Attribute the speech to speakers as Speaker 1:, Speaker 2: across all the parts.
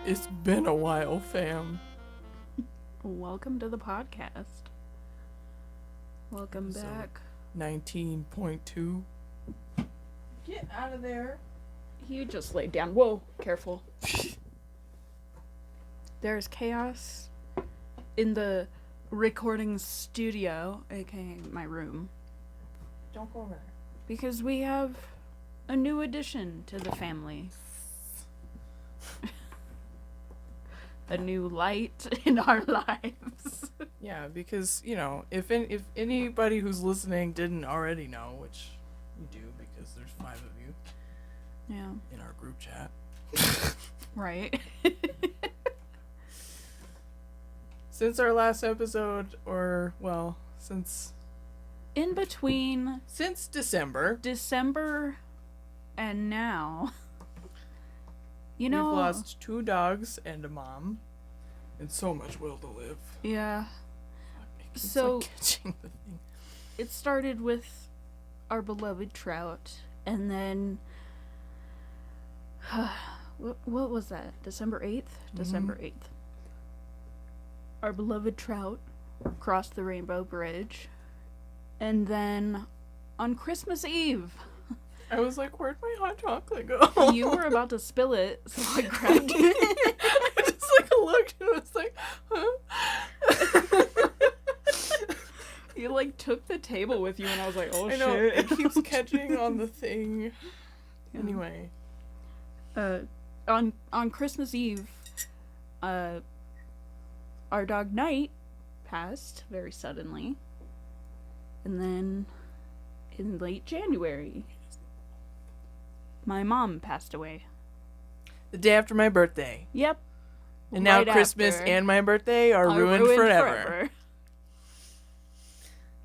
Speaker 1: It's been a while, fam.
Speaker 2: Welcome to the podcast. Welcome
Speaker 1: Episode
Speaker 2: back.
Speaker 1: 19.2. Get out of there.
Speaker 2: You just laid down. Whoa, careful. There's chaos in the recording studio, aka my room,
Speaker 1: Don't go over there.
Speaker 2: because we have a new addition to the family. A new light in our lives.
Speaker 1: Yeah, because, you know, if anybody who's listening didn't already know, which you do because there's 5 of you
Speaker 2: Yeah.
Speaker 1: in our group chat.
Speaker 2: Right.
Speaker 1: Since our last episode, since
Speaker 2: In between
Speaker 1: December,
Speaker 2: December and now, you know,
Speaker 1: we've lost 2 dogs and a mom, and so much will to live.
Speaker 2: yeah,
Speaker 1: It's
Speaker 2: So-
Speaker 1: like catching the thing.
Speaker 2: it started with our beloved trout, and then what was that? December 8th? December 8th. Our beloved trout crossed the Rainbow Bridge, and then on Christmas Eve,
Speaker 1: I was like, where'd my hot chocolate go?
Speaker 2: you were about to spill it, so I grabbed it.
Speaker 1: I just looked and was like, huh?
Speaker 2: You took the table with you, and I was like, oh
Speaker 1: I know,
Speaker 2: shit.
Speaker 1: it keeps catching on the thing.
Speaker 2: Yeah.
Speaker 1: Anyway.
Speaker 2: On Christmas Eve, our dog Knight passed very suddenly, and then in late January, my mom passed away.
Speaker 1: The day after my birthday.
Speaker 2: Yep.
Speaker 1: And now
Speaker 2: Right
Speaker 1: Christmas
Speaker 2: after.
Speaker 1: and my birthday are ruined forever.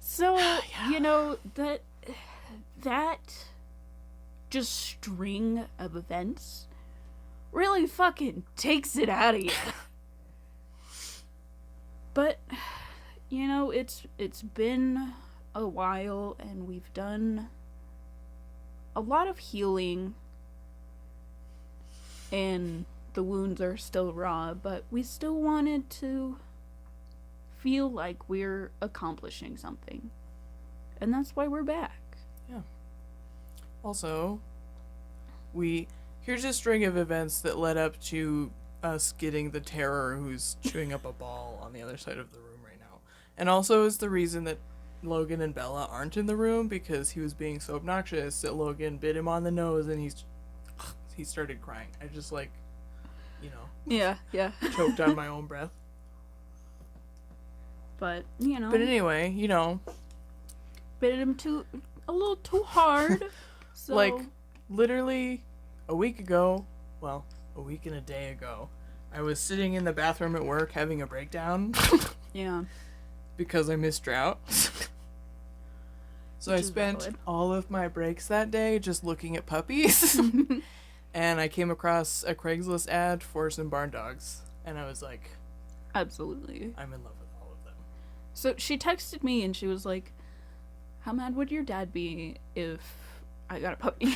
Speaker 2: So,
Speaker 1: Yeah.
Speaker 2: you know, that just string of events really fucking takes it out of you. But, you know, it's been a while, and we've done a lot of healing, and the wounds are still raw, but we still wanted to feel like we're accomplishing something. And that's why we're back.
Speaker 1: Also, here's a string of events that led up to us getting the terror who's chewing up a ball on the other side of the room right now. And also is the reason that Logan and Bella aren't in the room, because he was being so obnoxious that Logan bit him on the nose and he started crying. I just
Speaker 2: Yeah.
Speaker 1: choked on my own breath.
Speaker 2: But, you know,
Speaker 1: But anyway,
Speaker 2: bit him a little too hard. So,
Speaker 1: literally a week ago, a week and a day ago, I was sitting in the bathroom at work having a breakdown
Speaker 2: yeah.
Speaker 1: because I missed drought. So I
Speaker 2: Which is
Speaker 1: spent
Speaker 2: valid.
Speaker 1: all of my breaks that day just looking at puppies. And I came across a Craigslist ad for some barn dogs. And I was like,
Speaker 2: Absolutely.
Speaker 1: I'm in love with all of them.
Speaker 2: So she texted me and she was like, how mad would your dad be if I got a puppy?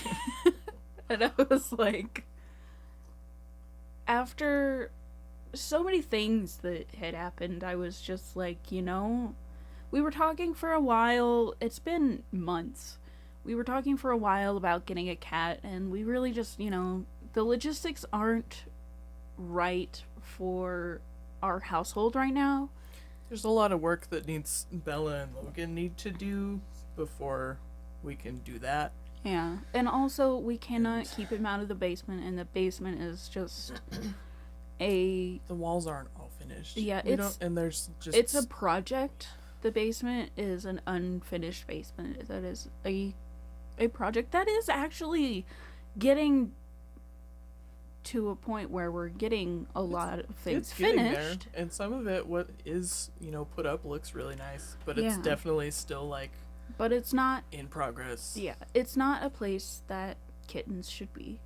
Speaker 2: And I was like, after so many things that had happened, I was just like, you know, we were talking for a while. It's been months. We were talking for a while about getting a cat, and we really just, you know, the logistics aren't right for our household right now.
Speaker 1: There's a lot of work that Bella and Logan need to do before we can do that.
Speaker 2: Yeah, and also we cannot keep him out of the basement, and the basement is just
Speaker 1: The walls aren't all finished.
Speaker 2: Yeah, it's a project. The basement is an unfinished basement. That is a project that is actually getting to a point where we're getting a lot of things
Speaker 1: it's getting
Speaker 2: finished.
Speaker 1: there, and some of it, what is put up, looks really nice, but it's
Speaker 2: Yeah.
Speaker 1: definitely still
Speaker 2: But it's not.
Speaker 1: in progress.
Speaker 2: Yeah, it's not a place that kittens should be.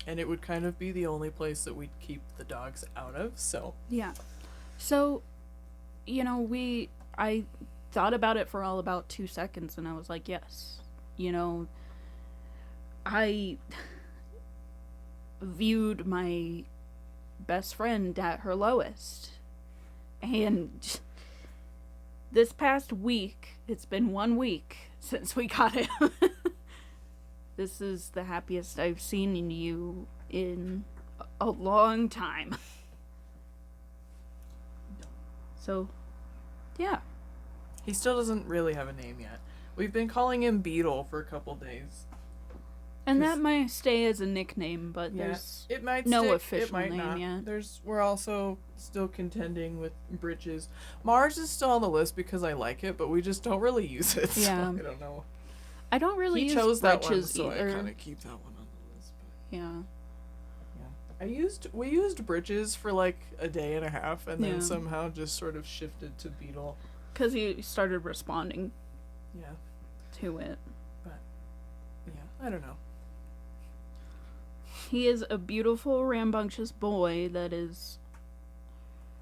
Speaker 1: And it would kind of be the only place that we'd keep the dogs out of. So
Speaker 2: Yeah. So, you know, I thought about it for all about 2 seconds, and I was like, yes. You know, I viewed my best friend at her lowest. And this past week, it's been 1 week since we got him. This is the happiest I've seen you in a long time. So, yeah.
Speaker 1: He still doesn't really have a name yet. We've been calling him Beetle for a couple days.
Speaker 2: And that might stay as a nickname, but there's
Speaker 1: it might
Speaker 2: no
Speaker 1: stick,
Speaker 2: official
Speaker 1: it might
Speaker 2: name
Speaker 1: not.
Speaker 2: yet.
Speaker 1: We're also still contending with Britches. Mars is still on the list because I like it, but we just don't really use it. So
Speaker 2: Yeah.
Speaker 1: I don't know.
Speaker 2: I don't really use
Speaker 1: chose that one,
Speaker 2: Britches
Speaker 1: so
Speaker 2: either.
Speaker 1: I kind of keep that one on the list. But
Speaker 2: Yeah.
Speaker 1: we used Britches for like a day and a half, and then
Speaker 2: Yeah.
Speaker 1: somehow just sort of shifted to Beetle.
Speaker 2: Because he started responding
Speaker 1: Yeah,
Speaker 2: to it.
Speaker 1: but yeah, I don't know.
Speaker 2: He is a beautiful, rambunctious boy that is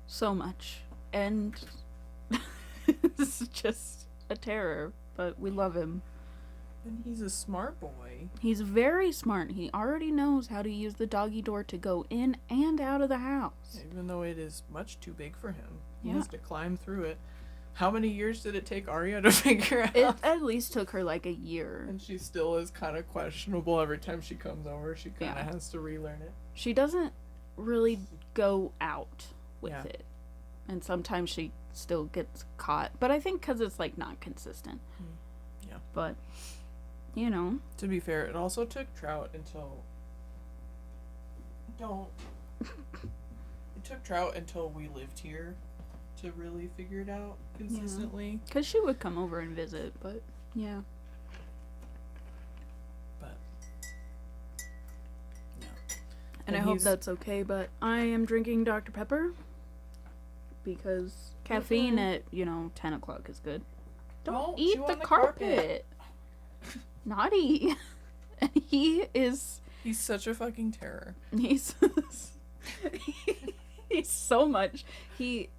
Speaker 2: so much. And this is just a terror, but we love him.
Speaker 1: And he's a smart boy.
Speaker 2: He's very smart. He already knows how to use the doggy door to go in and out of the house.
Speaker 1: Even though it is much too big for him. He
Speaker 2: Yeah.
Speaker 1: has to climb through it. How many years did it take Arya to figure out?
Speaker 2: It at least took her like a year.
Speaker 1: And she still is kind of questionable every time she comes over. She kind of
Speaker 2: Yeah.
Speaker 1: has to relearn it.
Speaker 2: She doesn't really go out with
Speaker 1: Yeah.
Speaker 2: it. And sometimes she still gets caught. But I think because it's like not consistent.
Speaker 1: Yeah.
Speaker 2: But, you know.
Speaker 1: To be fair, it also took Trout until... It took Trout until we lived here to really figure it out consistently.
Speaker 2: Because she would come over and visit, but yeah.
Speaker 1: But... No.
Speaker 2: And I hope that's okay, but I am drinking Dr. Pepper. Because caffeine at, 10 o'clock is good. Don't eat
Speaker 1: chew
Speaker 2: the
Speaker 1: on the
Speaker 2: carpet. Naughty. And he's
Speaker 1: such a fucking terror.
Speaker 2: he's so much. He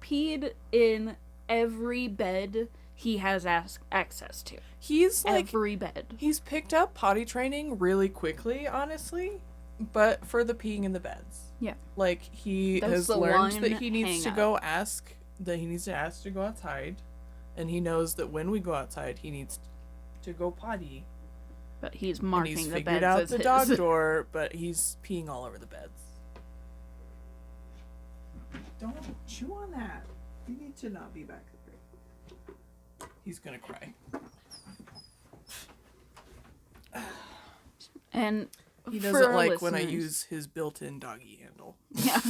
Speaker 2: peed in every bed he has access to.
Speaker 1: He's like...
Speaker 2: Every bed.
Speaker 1: He's picked up potty training really quickly, honestly. But for the peeing in the beds.
Speaker 2: Yeah.
Speaker 1: Like, he
Speaker 2: That's
Speaker 1: has
Speaker 2: the
Speaker 1: learned
Speaker 2: one
Speaker 1: that he needs to
Speaker 2: hang-up.
Speaker 1: go ask... That he needs to ask to go outside. And he knows that when we go outside, he needs to go potty.
Speaker 2: But he's
Speaker 1: And
Speaker 2: marking
Speaker 1: he's
Speaker 2: the
Speaker 1: figured
Speaker 2: beds
Speaker 1: out
Speaker 2: as
Speaker 1: the
Speaker 2: his.
Speaker 1: dog door, but he's peeing all over the beds. Don't chew on that. You need to not be back there. He's gonna cry.
Speaker 2: And
Speaker 1: He
Speaker 2: for
Speaker 1: doesn't
Speaker 2: our
Speaker 1: like when I
Speaker 2: listeners-
Speaker 1: use his built-in doggy handle.
Speaker 2: Yeah.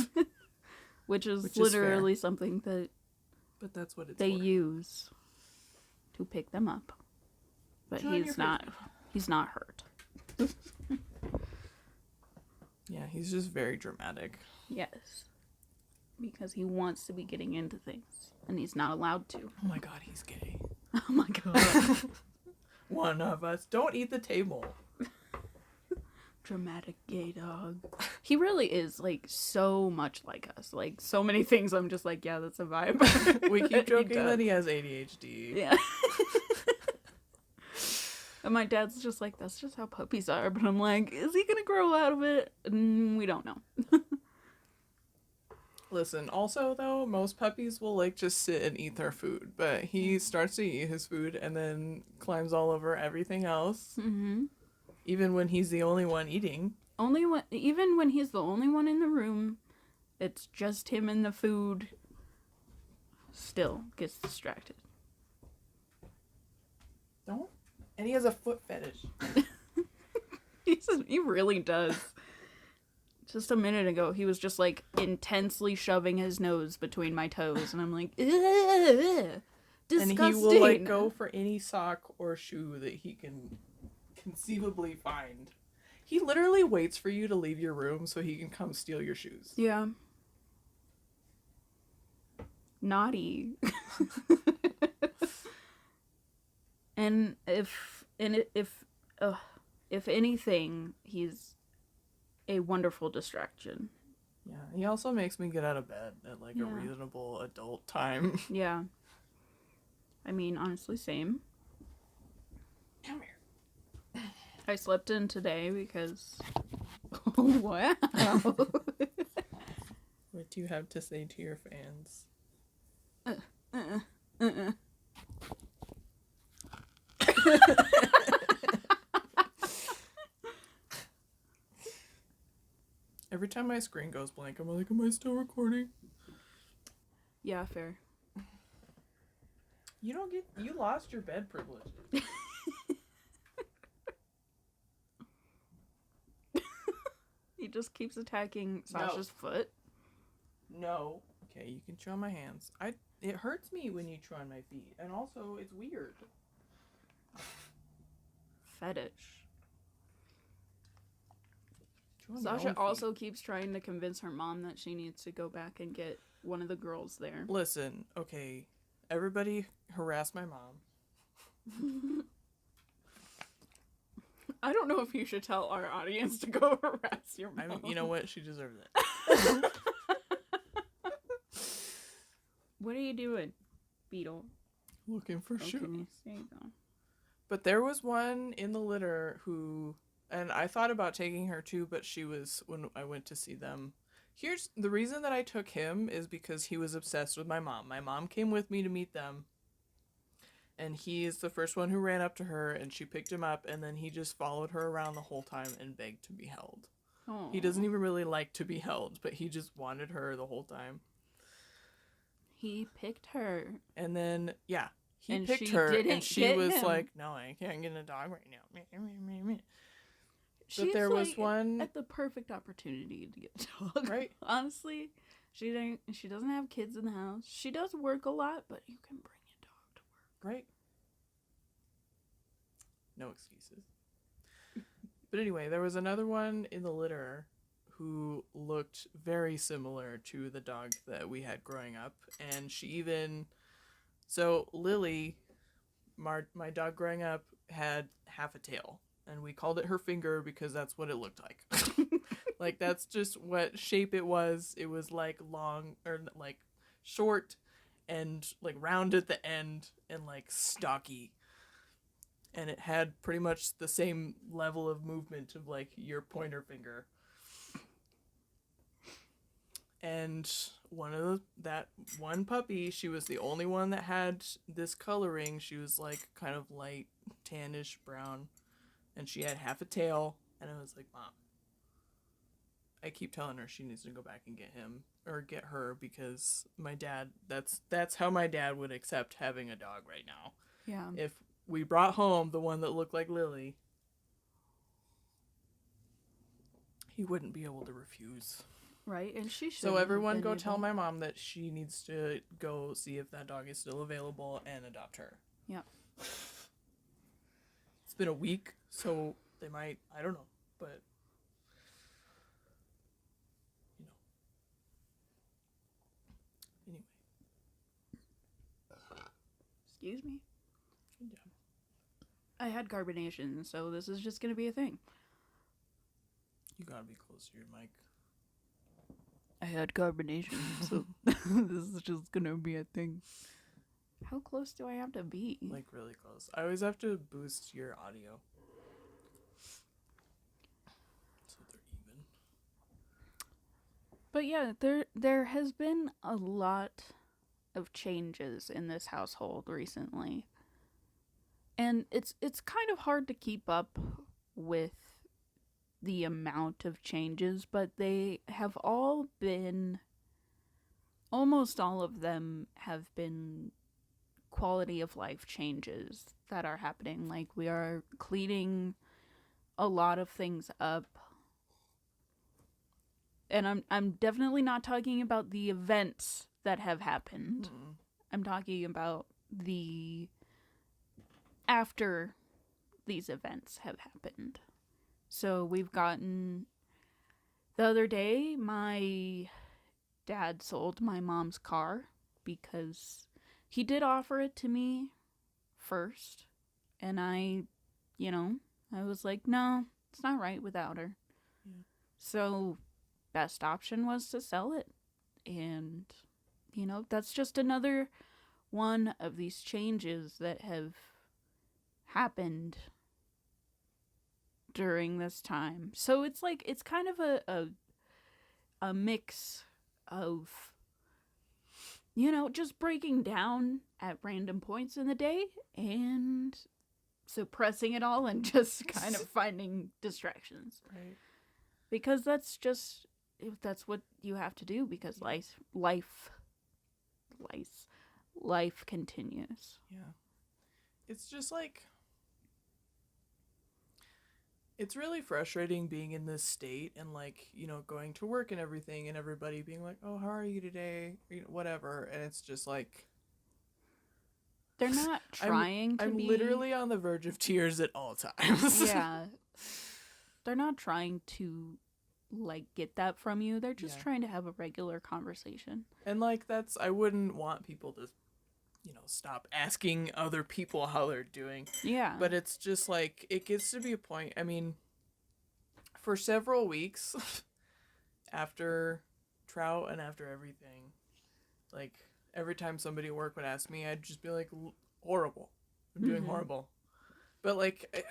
Speaker 2: Which is
Speaker 1: Which is
Speaker 2: literally something that
Speaker 1: But that's what it's
Speaker 2: they
Speaker 1: for.
Speaker 2: use to pick them up. But
Speaker 1: Chew on your
Speaker 2: he's not hurt.
Speaker 1: Yeah, he's just very dramatic.
Speaker 2: Yes. Because he wants to be getting into things. And he's not allowed to.
Speaker 1: Oh my god, he's gay.
Speaker 2: Oh my god.
Speaker 1: One of us. Don't eat the table.
Speaker 2: Dramatic gay dog. He really is, like, so much like us. Like, so many things I'm just like, yeah, that's a vibe.
Speaker 1: We keep joking
Speaker 2: does.
Speaker 1: that he has ADHD.
Speaker 2: Yeah. And my dad's just like, that's just how puppies are. But I'm like, is he gonna grow out of it? We don't know.
Speaker 1: Listen, also though, most puppies will like just sit and eat their food, but he starts to eat his food and then climbs all over everything else.
Speaker 2: Mm-hmm.
Speaker 1: Even when he's the only one eating.
Speaker 2: Even when he's the only one in the room, it's just him and the food. Still gets distracted.
Speaker 1: Don't. And he has a foot fetish.
Speaker 2: He really does. Just a minute ago, he was just like intensely shoving his nose between my toes, and I'm like, ugh, disgusting.
Speaker 1: And he will like go for any sock or shoe that he can conceivably find. He literally waits for you to leave your room so he can come steal your shoes.
Speaker 2: Yeah. Naughty. And if anything, he's a wonderful distraction.
Speaker 1: Yeah, he also makes me get out of bed at like a
Speaker 2: Yeah.
Speaker 1: reasonable adult time.
Speaker 2: Yeah. I mean, honestly, same.
Speaker 1: Come here.
Speaker 2: I slept in today because... wow.
Speaker 1: What do you have to say to your fans? Every time my screen goes blank, I'm like, am I still recording?
Speaker 2: Yeah, fair.
Speaker 1: You lost your bed privileges.
Speaker 2: He just keeps attacking Sasha's foot.
Speaker 1: No. Okay, you can chew on my hands. It hurts me when you chew on my feet, and also it's weird.
Speaker 2: Fetish.
Speaker 1: Sasha
Speaker 2: also keeps trying to convince her mom that she needs to go back and get one of the girls there.
Speaker 1: Listen, okay, everybody harass my mom.
Speaker 2: I don't know if you should tell our audience to go harass your mom.
Speaker 1: I mean, you know what? She deserves it.
Speaker 2: What are you doing, Beetle?
Speaker 1: Looking for shoes.
Speaker 2: There you go.
Speaker 1: But there was one in the litter who, and I thought about taking her too, but she was, when I went to see them. Here's the reason that I took him is because he was obsessed with my mom. My mom came with me to meet them. And he is the first one who ran up to her, and she picked him up, and then he just followed her around the whole time and begged to be held.
Speaker 2: Aww.
Speaker 1: He doesn't even really like to be held, but he just wanted her the whole time.
Speaker 2: He picked her.
Speaker 1: And then, yeah, he
Speaker 2: and
Speaker 1: picked her, and she was
Speaker 2: him.
Speaker 1: like, no, I can't get a dog right now.
Speaker 2: She's
Speaker 1: but there was one
Speaker 2: at the perfect opportunity to get a dog.
Speaker 1: Right.
Speaker 2: Honestly, she doesn't have kids in the house. She does work a lot, but you can bring a dog to work.
Speaker 1: Right. No excuses. But anyway, there was another one in the litter who looked very similar to the dog that we had growing up. And she even... So Lily, my dog growing up, had half a tail. And we called it her finger because that's what it looked like. Like, that's just what shape it was. It was like long, or like short and like round at the end and like stocky. And it had pretty much the same level of movement of like your pointer finger. And that one puppy, she was the only one that had this coloring. She was like kind of light tannish brown, and she had half a tail. And I was like, Mom, I keep telling her she needs to go back and get him or get her, because my dad, that's how my dad would accept having a dog right now.
Speaker 2: Yeah.
Speaker 1: If we brought home the one that looked like Lily, he wouldn't be able to refuse.
Speaker 2: Right, and she should.
Speaker 1: So everyone go tell my mom that she needs to go see if that dog is still available and adopt her.
Speaker 2: Yeah.
Speaker 1: It's been a week, so they might, I don't know, but, you know. Anyway.
Speaker 2: Excuse me?
Speaker 1: Yeah.
Speaker 2: I had carbonation, so this is just going to be a thing.
Speaker 1: You gotta be close to your mic.
Speaker 2: I had carbonation, so this is just gonna be a thing. How close do I have to be?
Speaker 1: Like, really close. I always have to boost your audio, so they're even.
Speaker 2: But yeah, there has been a lot of changes in this household recently. And it's kind of hard to keep up with the amount of changes, but they have all been, almost all of them have been quality of life changes that are happening. Like, we are cleaning a lot of things up. And I'm definitely not talking about the events that have happened.
Speaker 1: Mm-mm.
Speaker 2: I'm talking about the after these events have happened. So we've gotten, the other day, my dad sold my mom's car because he did offer it to me first. And I was like, no, it's not right without her.
Speaker 1: Yeah.
Speaker 2: So best option was to sell it. And, that's just another one of these changes that have happened during this time. So it's like, it's kind of a mix of, just breaking down at random points in the day and suppressing it all and just kind of finding distractions.
Speaker 1: Right.
Speaker 2: Because that's what you have to do, because life continues.
Speaker 1: Yeah. It's just like, it's really frustrating being in this state and like, going to work and everything and everybody being like, oh, how are you today? Whatever. And it's just like,
Speaker 2: they're not trying to be...
Speaker 1: I'm literally on the verge of tears at all times.
Speaker 2: Yeah. They're not trying to, like, get that from you. They're just trying to have a regular conversation.
Speaker 1: And, like, I wouldn't want people to, stop asking other people how they're doing.
Speaker 2: Yeah.
Speaker 1: But it's just, like, it gets to be a point. I mean, for several weeks after Trout and after everything, like, every time somebody at work would ask me, I'd just be like, horrible. I'm doing horrible. But, like,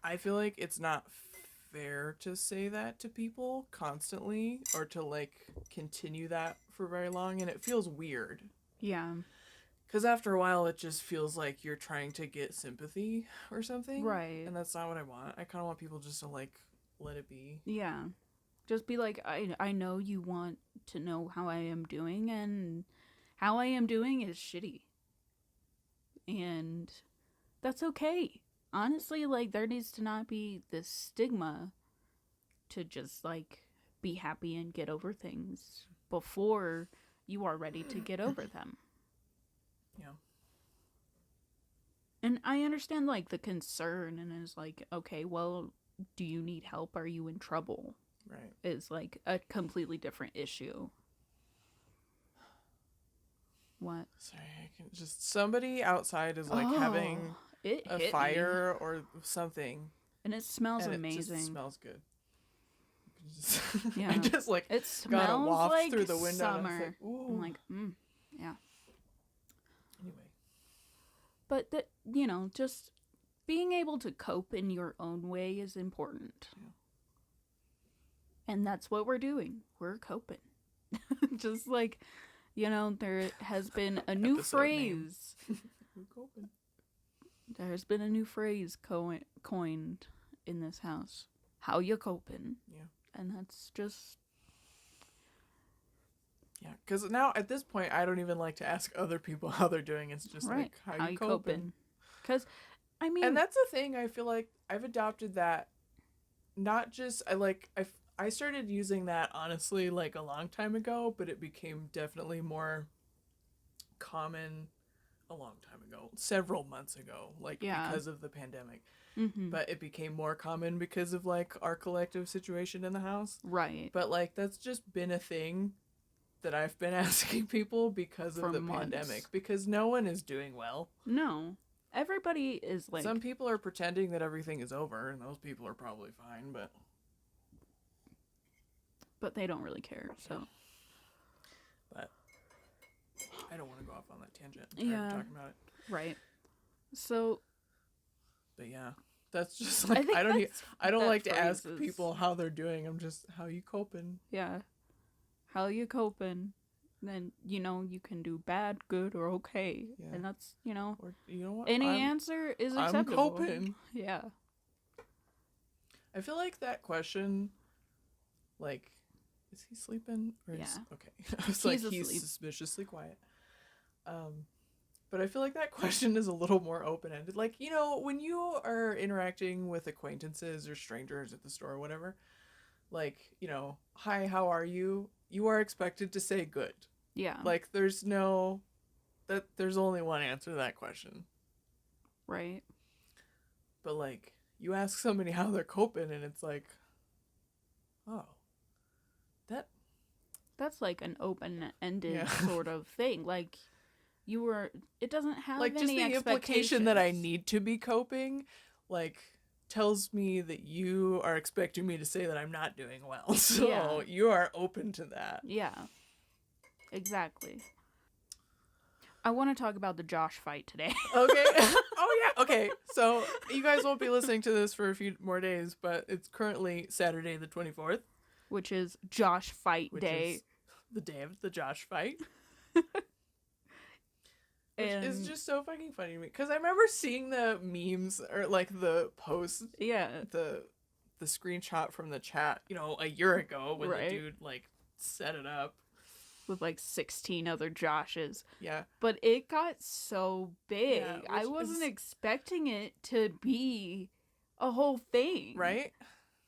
Speaker 1: I feel like it's not fair to say that to people constantly or to, like, continue that for very long. And it feels weird.
Speaker 2: Yeah.
Speaker 1: Because after a while, it just feels like you're trying to get sympathy or something.
Speaker 2: Right.
Speaker 1: And that's not what I want. I kind of want people just to, like, let it be.
Speaker 2: Yeah. Just be like, I know you want to know how I am doing, and how I am doing is shitty. And that's okay. Honestly, like, there needs to not be this stigma to just, like, be happy and get over things before you are ready to get over them.
Speaker 1: Yeah.
Speaker 2: And I understand, like, the concern, and it's like, okay, well, do you need help? Are you in trouble?
Speaker 1: Right.
Speaker 2: Is, like, a completely different issue. What?
Speaker 1: Sorry, I can just... Somebody outside is, like, having a fire or something.
Speaker 2: And it smells
Speaker 1: and
Speaker 2: amazing.
Speaker 1: It just smells good.
Speaker 2: Yeah.
Speaker 1: I just, like,
Speaker 2: it
Speaker 1: got a
Speaker 2: smells
Speaker 1: waft
Speaker 2: like
Speaker 1: through the window.
Speaker 2: summer.
Speaker 1: And it's like, ooh.
Speaker 2: I'm like, yeah.
Speaker 1: Anyway.
Speaker 2: But, just being able to cope in your own way is important.
Speaker 1: Yeah.
Speaker 2: And that's what we're doing. We're coping. Just like, there has been a new phrase.
Speaker 1: We're coping.
Speaker 2: There's been a new phrase coined in this house. How you coping?
Speaker 1: Yeah.
Speaker 2: And that's just...
Speaker 1: Yeah, because now at this point, I don't even like to ask other people how they're doing. It's just
Speaker 2: right.
Speaker 1: like, how you coping?
Speaker 2: Because, I mean...
Speaker 1: And that's the thing, I feel like I've adopted that, not just, I started using that, honestly, like, a long time ago, but it became definitely more common a long time ago, several months ago, like, because of the pandemic.
Speaker 2: Mm-hmm.
Speaker 1: But it became more common because of, like, our collective situation in the house.
Speaker 2: Right.
Speaker 1: But, like, that's just been a thing that I've been asking people because of the pandemic. Because no one is doing well.
Speaker 2: No. Everybody is, like...
Speaker 1: Some people are pretending that everything is over, and those people are probably fine, but...
Speaker 2: But they don't really care, so...
Speaker 1: But... I don't want to go off on that tangent. I'm tired of talking about it.
Speaker 2: Right. So...
Speaker 1: But yeah, that's just like... I don't like to ask people how they're doing. I'm just, how you coping?
Speaker 2: Yeah. How you coping? Then, you can do bad, good, or okay. Yeah. And that's,
Speaker 1: Or, you know what?
Speaker 2: Any answer is acceptable.
Speaker 1: I'm coping.
Speaker 2: Yeah.
Speaker 1: I feel like that question, like... Is he sleeping? Or
Speaker 2: yeah.
Speaker 1: Okay. I was like, he's suspiciously quiet. But I feel like that question is a little more open-ended. Like, when you are interacting with acquaintances or strangers at the store or whatever, like, hi, how are you? You are expected to say good.
Speaker 2: Yeah.
Speaker 1: Like, there's only one answer to that question.
Speaker 2: Right.
Speaker 1: But, like, you ask somebody how they're coping, and it's like, oh.
Speaker 2: That's like an open-ended sort of thing. Like, it doesn't have
Speaker 1: like,
Speaker 2: any
Speaker 1: just the implication that I need to be coping, like, tells me that you are expecting me to say that I'm not doing well. So you are open to that.
Speaker 2: Yeah. Exactly. I want to talk about the Josh fight today.
Speaker 1: Okay. Oh, yeah. Okay. So you guys won't be listening to this for a few more days, but it's currently Saturday the 24th.
Speaker 2: which is Josh Fight
Speaker 1: which
Speaker 2: Day.
Speaker 1: is the day of the Josh fight.
Speaker 2: And
Speaker 1: Which is just so fucking funny to me. Because I remember seeing the memes, or like the post,
Speaker 2: yeah,
Speaker 1: the screenshot from the chat, you know, a year ago when
Speaker 2: Right.
Speaker 1: the dude, like, set it up.
Speaker 2: with like 16 other Joshes.
Speaker 1: Yeah.
Speaker 2: But it got so big.
Speaker 1: Yeah,
Speaker 2: I
Speaker 1: which
Speaker 2: wasn't
Speaker 1: is-
Speaker 2: expecting it to be a whole thing.
Speaker 1: Right?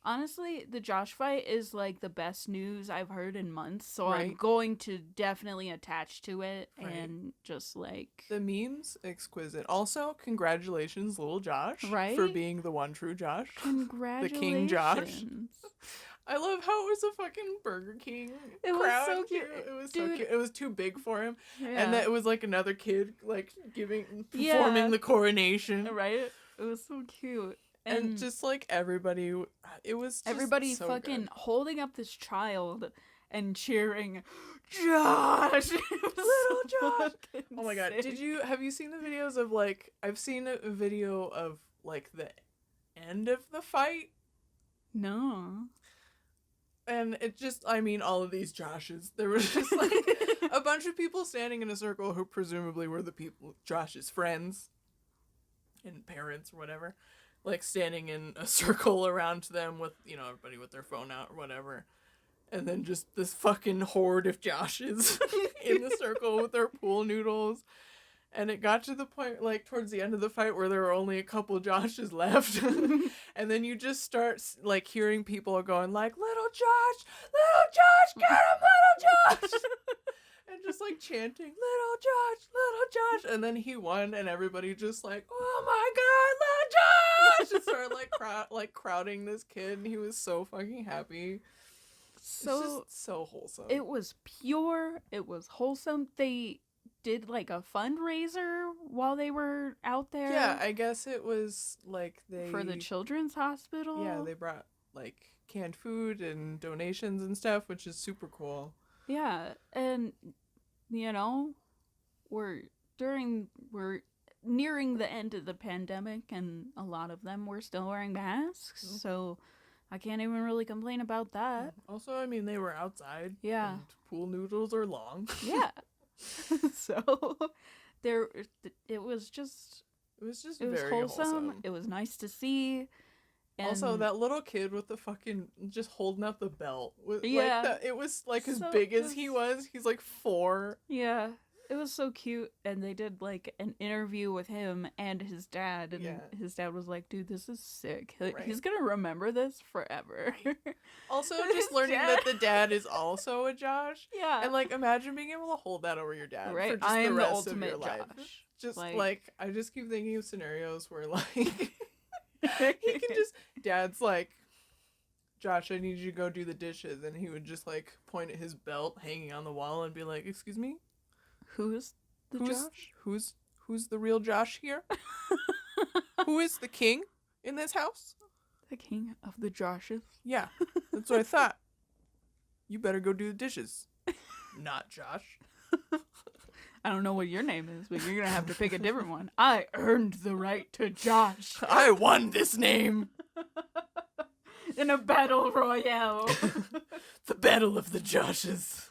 Speaker 2: Honestly, the Josh fight is like the best news I've heard in months, so I'm
Speaker 1: Right.
Speaker 2: going to definitely attach to it
Speaker 1: Right.
Speaker 2: and just like
Speaker 1: The memes, exquisite. Also, congratulations, little Josh.
Speaker 2: Right?
Speaker 1: For being the one true Josh.
Speaker 2: congratulations.
Speaker 1: King Josh. I love how it was a fucking Burger King
Speaker 2: It was
Speaker 1: crowd,
Speaker 2: so cute.
Speaker 1: too. It was
Speaker 2: Dude.
Speaker 1: so cute. It was too big for him.
Speaker 2: Yeah.
Speaker 1: And that it was like another kid, like, performing
Speaker 2: Yeah.
Speaker 1: the coronation.
Speaker 2: Right? It was so cute.
Speaker 1: And just like everybody, it was just
Speaker 2: everybody
Speaker 1: so
Speaker 2: fucking
Speaker 1: good.
Speaker 2: holding up this child and cheering, Josh!
Speaker 1: Little Josh!
Speaker 2: Fucking
Speaker 1: Oh my god,
Speaker 2: sick.
Speaker 1: have you seen the videos of like, I've seen a video of like the end of the fight,
Speaker 2: No.
Speaker 1: and it just, I mean, all of these Joshes, there was just like a bunch of people standing in a circle who presumably were the people, Josh's friends and parents or whatever, like standing in a circle around them with, you know, everybody with their phone out or whatever. And then just this fucking horde of Joshes in the circle with their pool noodles. And it got to the point, like, towards the end of the fight where there were only a couple Joshes left. And then you just start, like, hearing people going, like, Little Josh, get him, Little Josh! And just, like, chanting, Little Josh! And then he won, and everybody just, like, oh my god, Little Josh! And started, like, crowding this kid, and he was so fucking happy.
Speaker 2: So
Speaker 1: It's just so wholesome.
Speaker 2: it was pure, it was wholesome. They did like a fundraiser while they were out there.
Speaker 1: Yeah, I guess it was like
Speaker 2: for the children's hospital.
Speaker 1: Yeah, they brought like canned food and donations and stuff, which is super cool.
Speaker 2: Yeah, and you know, we're nearing the end of the pandemic, and a lot of them were still wearing masks.
Speaker 1: Mm-hmm.
Speaker 2: So I can't even really complain about that.
Speaker 1: Also, I mean, they were outside.
Speaker 2: Yeah.
Speaker 1: And pool noodles are long.
Speaker 2: Yeah. So it was
Speaker 1: Very wholesome.
Speaker 2: It was nice to see. And
Speaker 1: Also, that little kid with the fucking just holding up the belt.
Speaker 2: Yeah.
Speaker 1: Like it was like as
Speaker 2: So
Speaker 1: big as he was. He's like 4.
Speaker 2: yeah, it was so cute. And they did like an interview with him and his dad. And
Speaker 1: Yeah.
Speaker 2: his dad was like, dude, this is sick.
Speaker 1: Right.
Speaker 2: He's going to remember this forever.
Speaker 1: Also,
Speaker 2: His
Speaker 1: just learning
Speaker 2: dad-
Speaker 1: that the dad is also a Josh.
Speaker 2: Yeah.
Speaker 1: And like, imagine being able to hold that over your dad
Speaker 2: Right?
Speaker 1: for just
Speaker 2: I am
Speaker 1: the
Speaker 2: the
Speaker 1: rest of your
Speaker 2: ultimate
Speaker 1: life.
Speaker 2: Josh.
Speaker 1: Just
Speaker 2: Like-
Speaker 1: like I just keep thinking of scenarios where like he can just, dad's like, Josh, I need you to go do the dishes, and he would just like point at his belt hanging on the wall and be like, excuse me,
Speaker 2: Who's the Josh?
Speaker 1: who's the real Josh here? Who is the king in this house?
Speaker 2: The king of the Joshes.
Speaker 1: Yeah, that's what I thought. You better go do the dishes. Not Josh.
Speaker 2: I don't know what your name is, but you're going to have to pick a different one. I earned the right to Josh
Speaker 1: I won this name.
Speaker 2: in a battle royale.
Speaker 1: The Battle of the Joshes.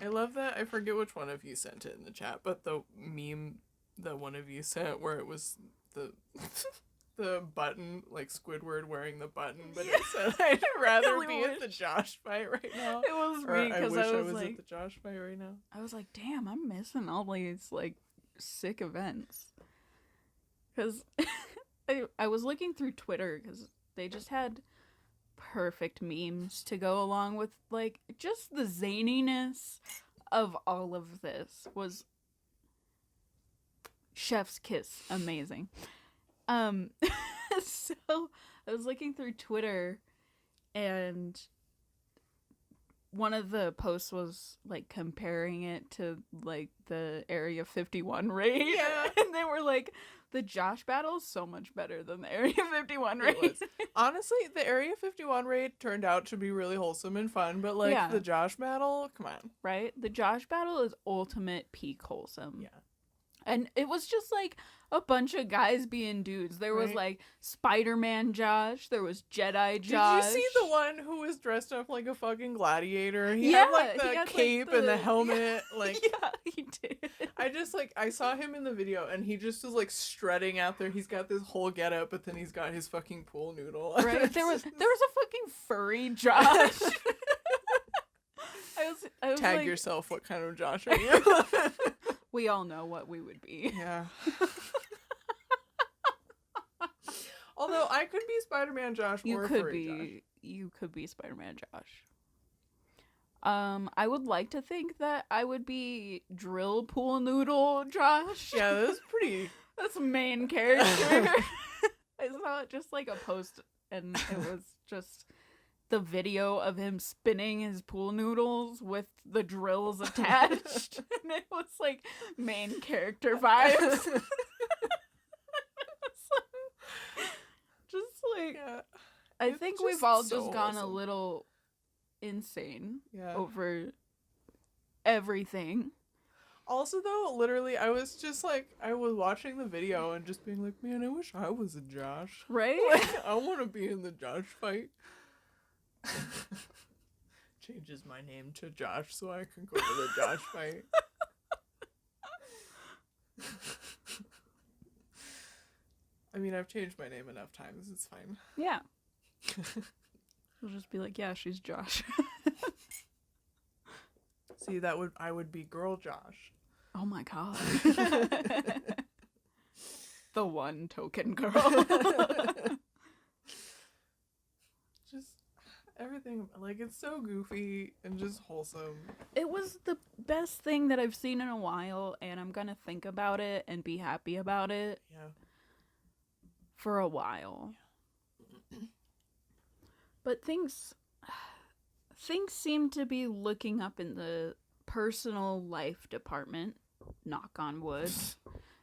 Speaker 1: I love that. I forget which one of you sent it in the chat, but the meme that one of you sent where it was the the button, like Squidward wearing the button, but it said, I'd rather
Speaker 2: really
Speaker 1: be at
Speaker 2: wish.
Speaker 1: the Josh fight right now.
Speaker 2: It was
Speaker 1: Or
Speaker 2: me
Speaker 1: I
Speaker 2: because
Speaker 1: wish
Speaker 2: I was
Speaker 1: at
Speaker 2: like,
Speaker 1: the Josh fight right now.
Speaker 2: damn, I'm missing all these like sick events. Because I was looking through Twitter because they just had perfect memes to go along with like just the zaniness of all of this was chef's kiss amazing. So I was looking through Twitter and one of the posts was like comparing it to like the Area 51 raid.
Speaker 1: Yeah.
Speaker 2: And they were like, the Josh battle is so much better than the Area 51 raid.
Speaker 1: It was. Honestly, the Area 51 raid turned out to be really wholesome and fun, but like
Speaker 2: Yeah.
Speaker 1: the Josh battle, come on.
Speaker 2: Right? The Josh battle is ultimate peak wholesome.
Speaker 1: Yeah.
Speaker 2: And it was just like a bunch of guys being dudes. There was
Speaker 1: Right.
Speaker 2: like Spider-Man Josh. There was Jedi Josh.
Speaker 1: Did you see the one who was dressed up like a fucking gladiator? He
Speaker 2: Yeah,
Speaker 1: had like
Speaker 2: he
Speaker 1: the
Speaker 2: had, like,
Speaker 1: cape and the
Speaker 2: the-
Speaker 1: helmet. Like,
Speaker 2: Yeah, he did.
Speaker 1: I just like I saw him in the video and he just was like strutting out there. He's got this whole getup, but then he's got his fucking pool noodle.
Speaker 2: Right? There was a fucking furry Josh. I was
Speaker 1: Tag
Speaker 2: like,
Speaker 1: yourself. What kind of Josh are you?
Speaker 2: we all know what we would be.
Speaker 1: Yeah. Although I could be Spider-Man Josh
Speaker 2: You
Speaker 1: or
Speaker 2: could
Speaker 1: furry
Speaker 2: be
Speaker 1: Josh.
Speaker 2: you could be Spider-Man Josh. I would like to think that I would be Drill Pool Noodle Josh.
Speaker 1: Yeah, that's pretty.
Speaker 2: That's main character. I saw just like a post and it was just the video of him spinning his pool noodles with the drills attached. And it was like main character vibes. Just like
Speaker 1: Yeah.
Speaker 2: I
Speaker 1: It's
Speaker 2: think
Speaker 1: just
Speaker 2: we've all
Speaker 1: so
Speaker 2: just gone a
Speaker 1: awesome.
Speaker 2: little insane
Speaker 1: Yeah.
Speaker 2: over everything.
Speaker 1: Also, though, literally, I was just like, I was watching the video and just being like, man, I wish I was a Josh.
Speaker 2: Right?
Speaker 1: Like, I want to be in the Josh fight. Changes my name to Josh so I can go to the Josh fight. I mean, I've changed my name enough times. It's fine.
Speaker 2: Yeah. We'll just be like, yeah, she's Josh.
Speaker 1: See, I would be girl Josh.
Speaker 2: Oh my god. The one token girl.
Speaker 1: Just everything, like, it's so goofy and just wholesome.
Speaker 2: It was the best thing that I've seen in a while, and I'm gonna think about it and be happy about it
Speaker 1: Yeah.
Speaker 2: for a while. But things seem to be looking up in the personal life department. Knock on wood.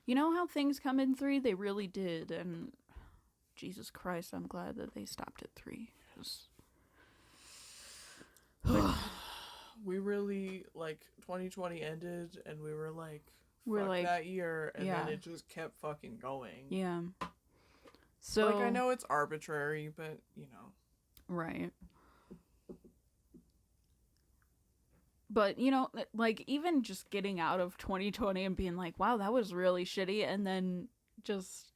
Speaker 2: You know how things come in 3? They really did, and Jesus Christ, I'm glad that they stopped at 3.
Speaker 1: We really, like, 2020 ended and we were like,
Speaker 2: We're
Speaker 1: fuck
Speaker 2: like,
Speaker 1: that year, and
Speaker 2: yeah.
Speaker 1: then it just kept fucking going.
Speaker 2: Yeah. So
Speaker 1: Like, I know it's arbitrary, but, you know.
Speaker 2: Right. But, you know, like, even just getting out of 2020 and being like, wow, that was really shitty, and then just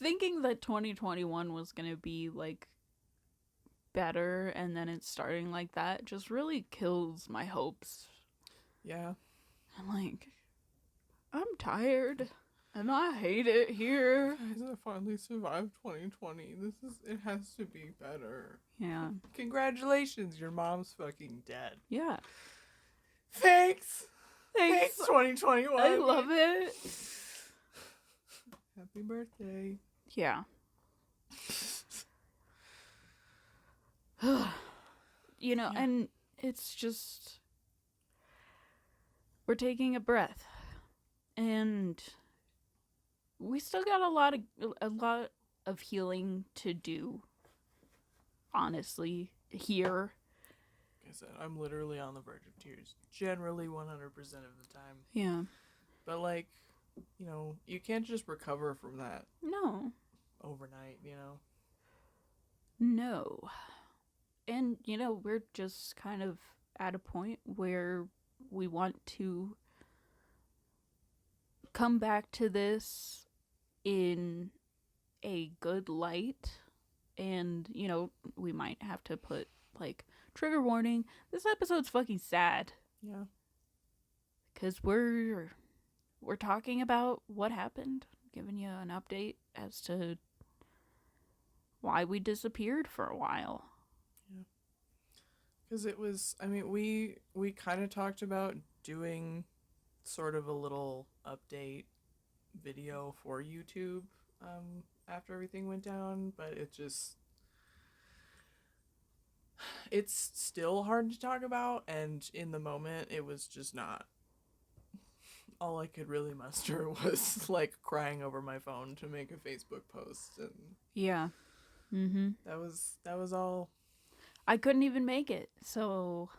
Speaker 2: thinking that 2021 was going to be, like, better, and then it's starting like that just really kills my hopes.
Speaker 1: Yeah.
Speaker 2: I'm like, I'm tired, and I hate it here.
Speaker 1: Guys, I finally survived 2020. It has to be better.
Speaker 2: Yeah.
Speaker 1: Congratulations, your mom's fucking dead.
Speaker 2: Yeah.
Speaker 1: Thanks!
Speaker 2: Thanks.
Speaker 1: 2021.
Speaker 2: I love it.
Speaker 1: Happy birthday.
Speaker 2: Yeah. You know,
Speaker 1: Yeah.
Speaker 2: and it's just we're taking a breath, and we still got a lot of healing to do. Honestly, here.
Speaker 1: Like I said, I'm literally on the verge of tears. Generally 100% of the time.
Speaker 2: Yeah.
Speaker 1: But, like, you know, you can't just recover from that
Speaker 2: No.
Speaker 1: overnight, you know?
Speaker 2: No. And, you know, we're just kind of at a point where we want to come back to this in a good light. And, you know, we might have to put, like, trigger warning. This episode's fucking sad.
Speaker 1: Yeah.
Speaker 2: Because we're talking about what happened. Giving you an update as to why we disappeared for a while.
Speaker 1: Because it was, I mean, we kind of talked about doing sort of a little update video for YouTube after everything went down, but it's still hard to talk about, and in the moment it was just not. All I could really muster was, like, crying over my phone to make a Facebook post, and
Speaker 2: Yeah. Mm-hmm.
Speaker 1: that was all.
Speaker 2: I couldn't even make it, so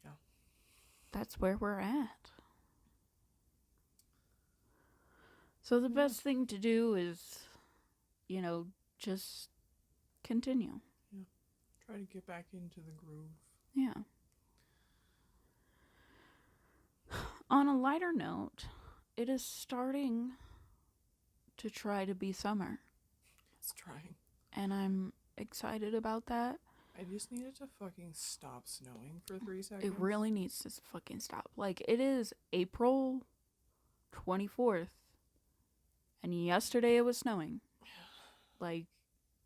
Speaker 1: Yeah.
Speaker 2: that's where we're at. So the best thing to do is, just continue.
Speaker 1: Yeah. Try to get back into the groove.
Speaker 2: Yeah. On a lighter note, it is starting to try to be summer.
Speaker 1: It's trying.
Speaker 2: And I'm excited about that.
Speaker 1: I just need it to fucking stop snowing for 3 seconds.
Speaker 2: It really needs to fucking stop. Like, it is April 24th. And yesterday it was snowing. Like,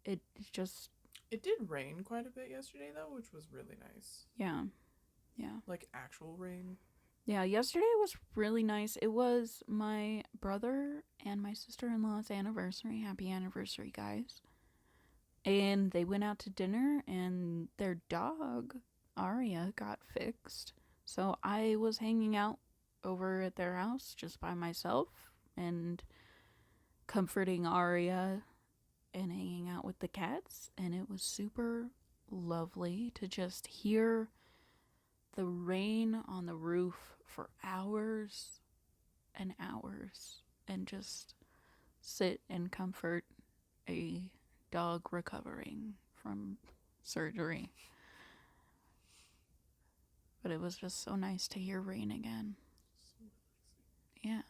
Speaker 2: it just...
Speaker 1: It did rain quite a bit yesterday, though, which was really nice.
Speaker 2: Yeah. Yeah.
Speaker 1: Like, actual rain.
Speaker 2: Yeah, yesterday was really nice. It was my brother and my sister-in-law's anniversary. Happy anniversary, guys. And they went out to dinner, and their dog, Aria, got fixed. So I was hanging out over at their house just by myself and comforting Aria and hanging out with the cats. And it was super lovely to just hear the rain on the roof for hours and hours and just sit and comfort a dog recovering from surgery. But it was just so nice to hear rain again. Yeah.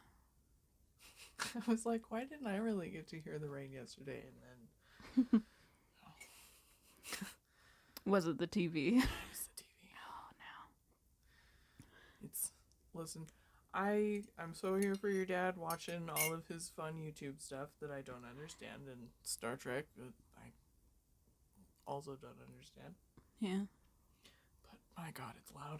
Speaker 1: I was like, why didn't I really get to hear the rain yesterday? And then...
Speaker 2: Was it the TV?
Speaker 1: It was the TV.
Speaker 2: Oh, no.
Speaker 1: Listen, I'm so here for your dad watching all of his fun YouTube stuff that I don't understand, and Star Trek that I also don't understand.
Speaker 2: Yeah.
Speaker 1: But my God, it's loud.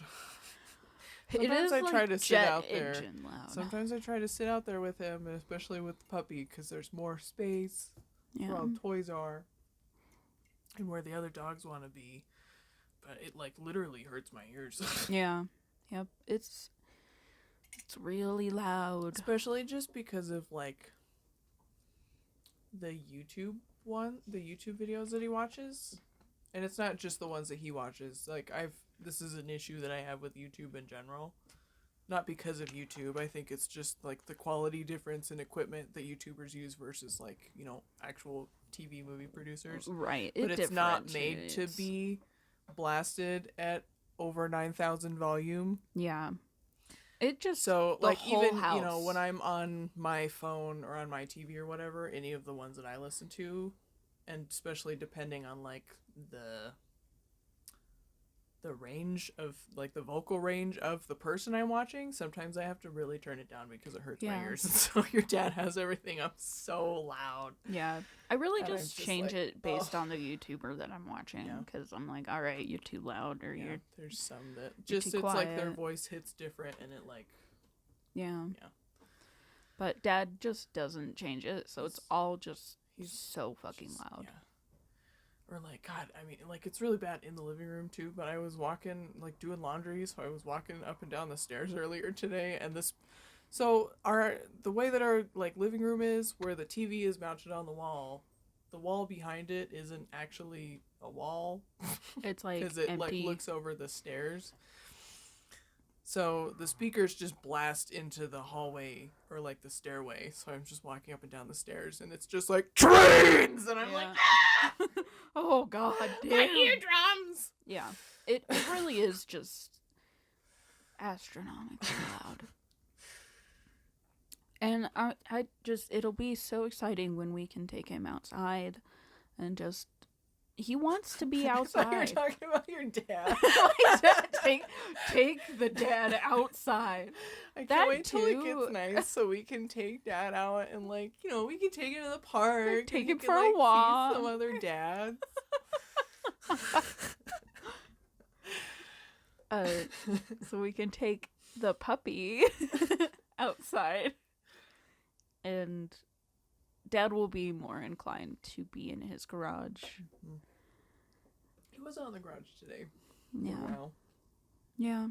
Speaker 2: Sometimes
Speaker 1: I try to sit out there.
Speaker 2: Loud.
Speaker 1: Sometimes I try to sit out there with him, especially with the puppy, because there's more space where all the toys are and where the other dogs want to be. But it like literally hurts my ears.
Speaker 2: Yeah. Yep. It's really loud.
Speaker 1: Especially just because of like the YouTube videos that he watches. And it's not just the ones that he watches. Like this is an issue that I have with YouTube in general. Not because of YouTube. I think it's just like the quality difference in equipment that YouTubers use versus like, actual TV movie producers.
Speaker 2: Right.
Speaker 1: But it's not made to be blasted at over 9,000 volume.
Speaker 2: Yeah. It just...
Speaker 1: So, like, even,
Speaker 2: house.
Speaker 1: when I'm on my phone or on my TV or whatever, any of the ones that I listen to, and especially depending on, like, the range of, like, the vocal range of the person I'm watching, sometimes I have to really turn it down because it hurts my ears. And so your dad has everything up so loud.
Speaker 2: Yeah. I really just change
Speaker 1: like,
Speaker 2: it based on the YouTuber that I'm watching, because I'm like, all right, you're too loud, or you're...
Speaker 1: There's some that just,
Speaker 2: too
Speaker 1: it's
Speaker 2: quiet.
Speaker 1: like their voice hits different, and it, like...
Speaker 2: Yeah. But Dad just doesn't change it, so it's all just so fucking loud.
Speaker 1: Yeah. Or like, God, I mean, like, it's really bad in the living room too, but I was walking, like, doing laundry, so I was walking up and down the stairs earlier today, and the way that our, like, living room is, where the TV is mounted on the wall behind it isn't actually a wall.
Speaker 2: It's, like,
Speaker 1: because it,
Speaker 2: empty.
Speaker 1: like, looks over the stairs. So the speakers just blast into the hallway or like the stairway. So I'm just walking up and down the stairs and it's just like trains, and I'm like, ah!
Speaker 2: Oh God, damn.
Speaker 1: My eardrums.
Speaker 2: Yeah, it really is just astronomically loud. And I just, it'll be so exciting when we can take him outside and just... He wants to be outside.
Speaker 1: I thought you were talking about your dad.
Speaker 2: take the dad outside.
Speaker 1: I can't wait till it gets nice so we can take dad out and, like, we can take him to the park.
Speaker 2: Take
Speaker 1: and
Speaker 2: him
Speaker 1: he
Speaker 2: for
Speaker 1: can,
Speaker 2: a walk.
Speaker 1: See some other dads.
Speaker 2: So we can take the puppy outside. And Dad will be more inclined to be in his garage.
Speaker 1: Mm-hmm. He was on the garage today.
Speaker 2: Yeah. Yeah.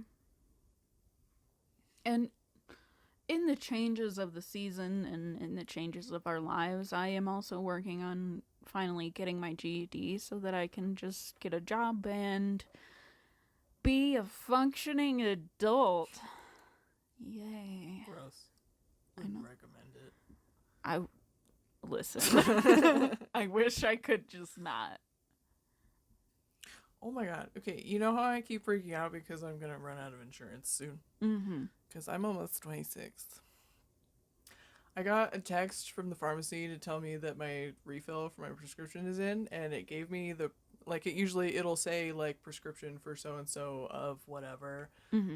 Speaker 2: And in the changes of the season and in the changes of our lives, I am also working on finally getting my GED so that I can just get a job and be a functioning adult. Yay.
Speaker 1: Gross. I recommend it.
Speaker 2: Listen. I wish I could just not.
Speaker 1: Oh my god. Okay, you know how I keep freaking out because I'm gonna run out of insurance soon?
Speaker 2: Mm-hmm.
Speaker 1: Because I'm almost 26. I got a text from the pharmacy to tell me that my refill for my prescription is in, and it gave me it'll say like prescription for so and so of whatever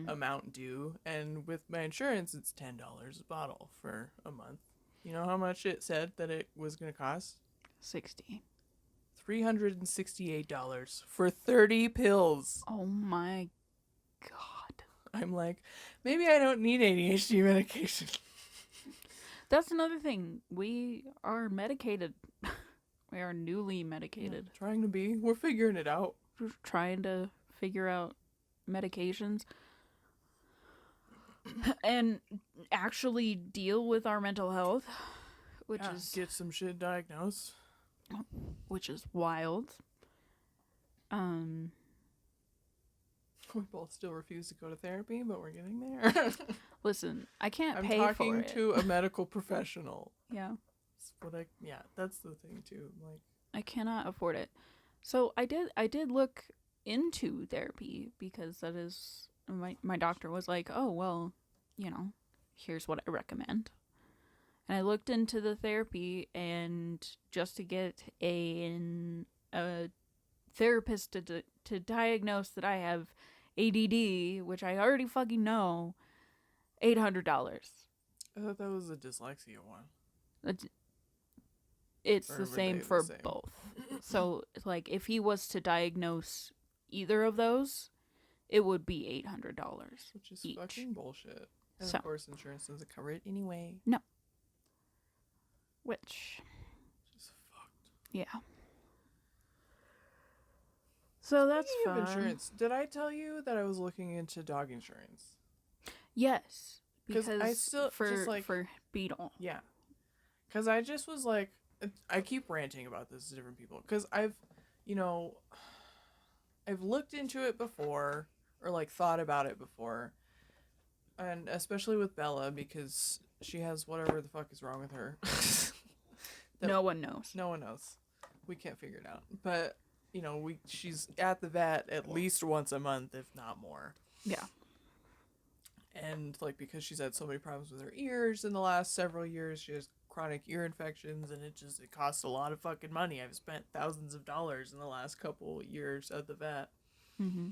Speaker 1: amount due, and with my insurance it's $10 a bottle for a month. You know how much it said that it was gonna cost?
Speaker 2: 60.
Speaker 1: $368 for 30 pills.
Speaker 2: Oh my god.
Speaker 1: I'm like, maybe I don't need ADHD medication.
Speaker 2: That's another thing. We are medicated. We are newly medicated.
Speaker 1: Yeah, trying to be. We're figuring it out.
Speaker 2: We're trying to figure out medications and actually deal with our mental health, which is
Speaker 1: get some shit diagnosed.
Speaker 2: Which is wild.
Speaker 1: We both still refuse to go to therapy, but we're getting there.
Speaker 2: Listen, I can't
Speaker 1: I'm
Speaker 2: pay for it.
Speaker 1: talking to a medical professional.
Speaker 2: Yeah.
Speaker 1: That's the thing too. Like,
Speaker 2: I cannot afford it. So I did look into therapy because that is my doctor was like, "Oh, well, here's what I recommend." And I looked into the therapy, and just to get a therapist to diagnose that I have ADD, which I already fucking know, $800.
Speaker 1: I thought that was a dyslexia one.
Speaker 2: It's
Speaker 1: Or
Speaker 2: the
Speaker 1: were
Speaker 2: same
Speaker 1: they
Speaker 2: for
Speaker 1: the same?
Speaker 2: both. So, like, if he was to diagnose either of those, it would be $800.
Speaker 1: Which is
Speaker 2: each.
Speaker 1: fucking bullshit. And
Speaker 2: So-
Speaker 1: of course, insurance doesn't cover it anyway.
Speaker 2: Which,
Speaker 1: Just fucked.
Speaker 2: yeah. So that's
Speaker 1: Speaking of
Speaker 2: fun.
Speaker 1: insurance, did I tell you that I was looking into dog insurance?
Speaker 2: Yes,
Speaker 1: 'Cause
Speaker 2: because
Speaker 1: I still- just, like-
Speaker 2: for Beetle.
Speaker 1: Yeah. Because I just was like, I keep ranting about this to different people. Because I've looked into it before, or like thought about it before. And especially with Bella, because she has whatever the fuck is wrong with her.
Speaker 2: No one knows.
Speaker 1: No one knows. We can't figure it out. But, she's at the vet at least once a month, if not more.
Speaker 2: Yeah.
Speaker 1: And, like, because she's had so many problems with her ears in the last several years, she has chronic ear infections, and it costs a lot of fucking money. I've spent thousands of dollars in the last couple years at the vet.
Speaker 2: Mm-hmm.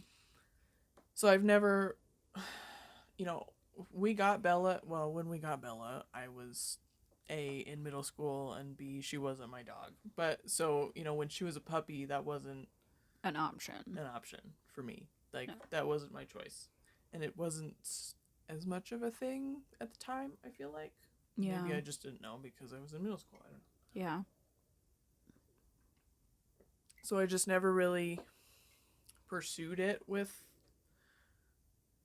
Speaker 1: So I've never, we got Bella, well, when we got Bella, I was A, in middle school, and B, she wasn't my dog. But, so, when she was a puppy, that wasn't
Speaker 2: An option.
Speaker 1: an option for me. Like,
Speaker 2: No.
Speaker 1: that wasn't my choice. And it wasn't as much of a thing at the time, I feel like.
Speaker 2: Yeah.
Speaker 1: Maybe I just didn't know because I was in middle school. I don't know.
Speaker 2: Yeah.
Speaker 1: So I just never really pursued it with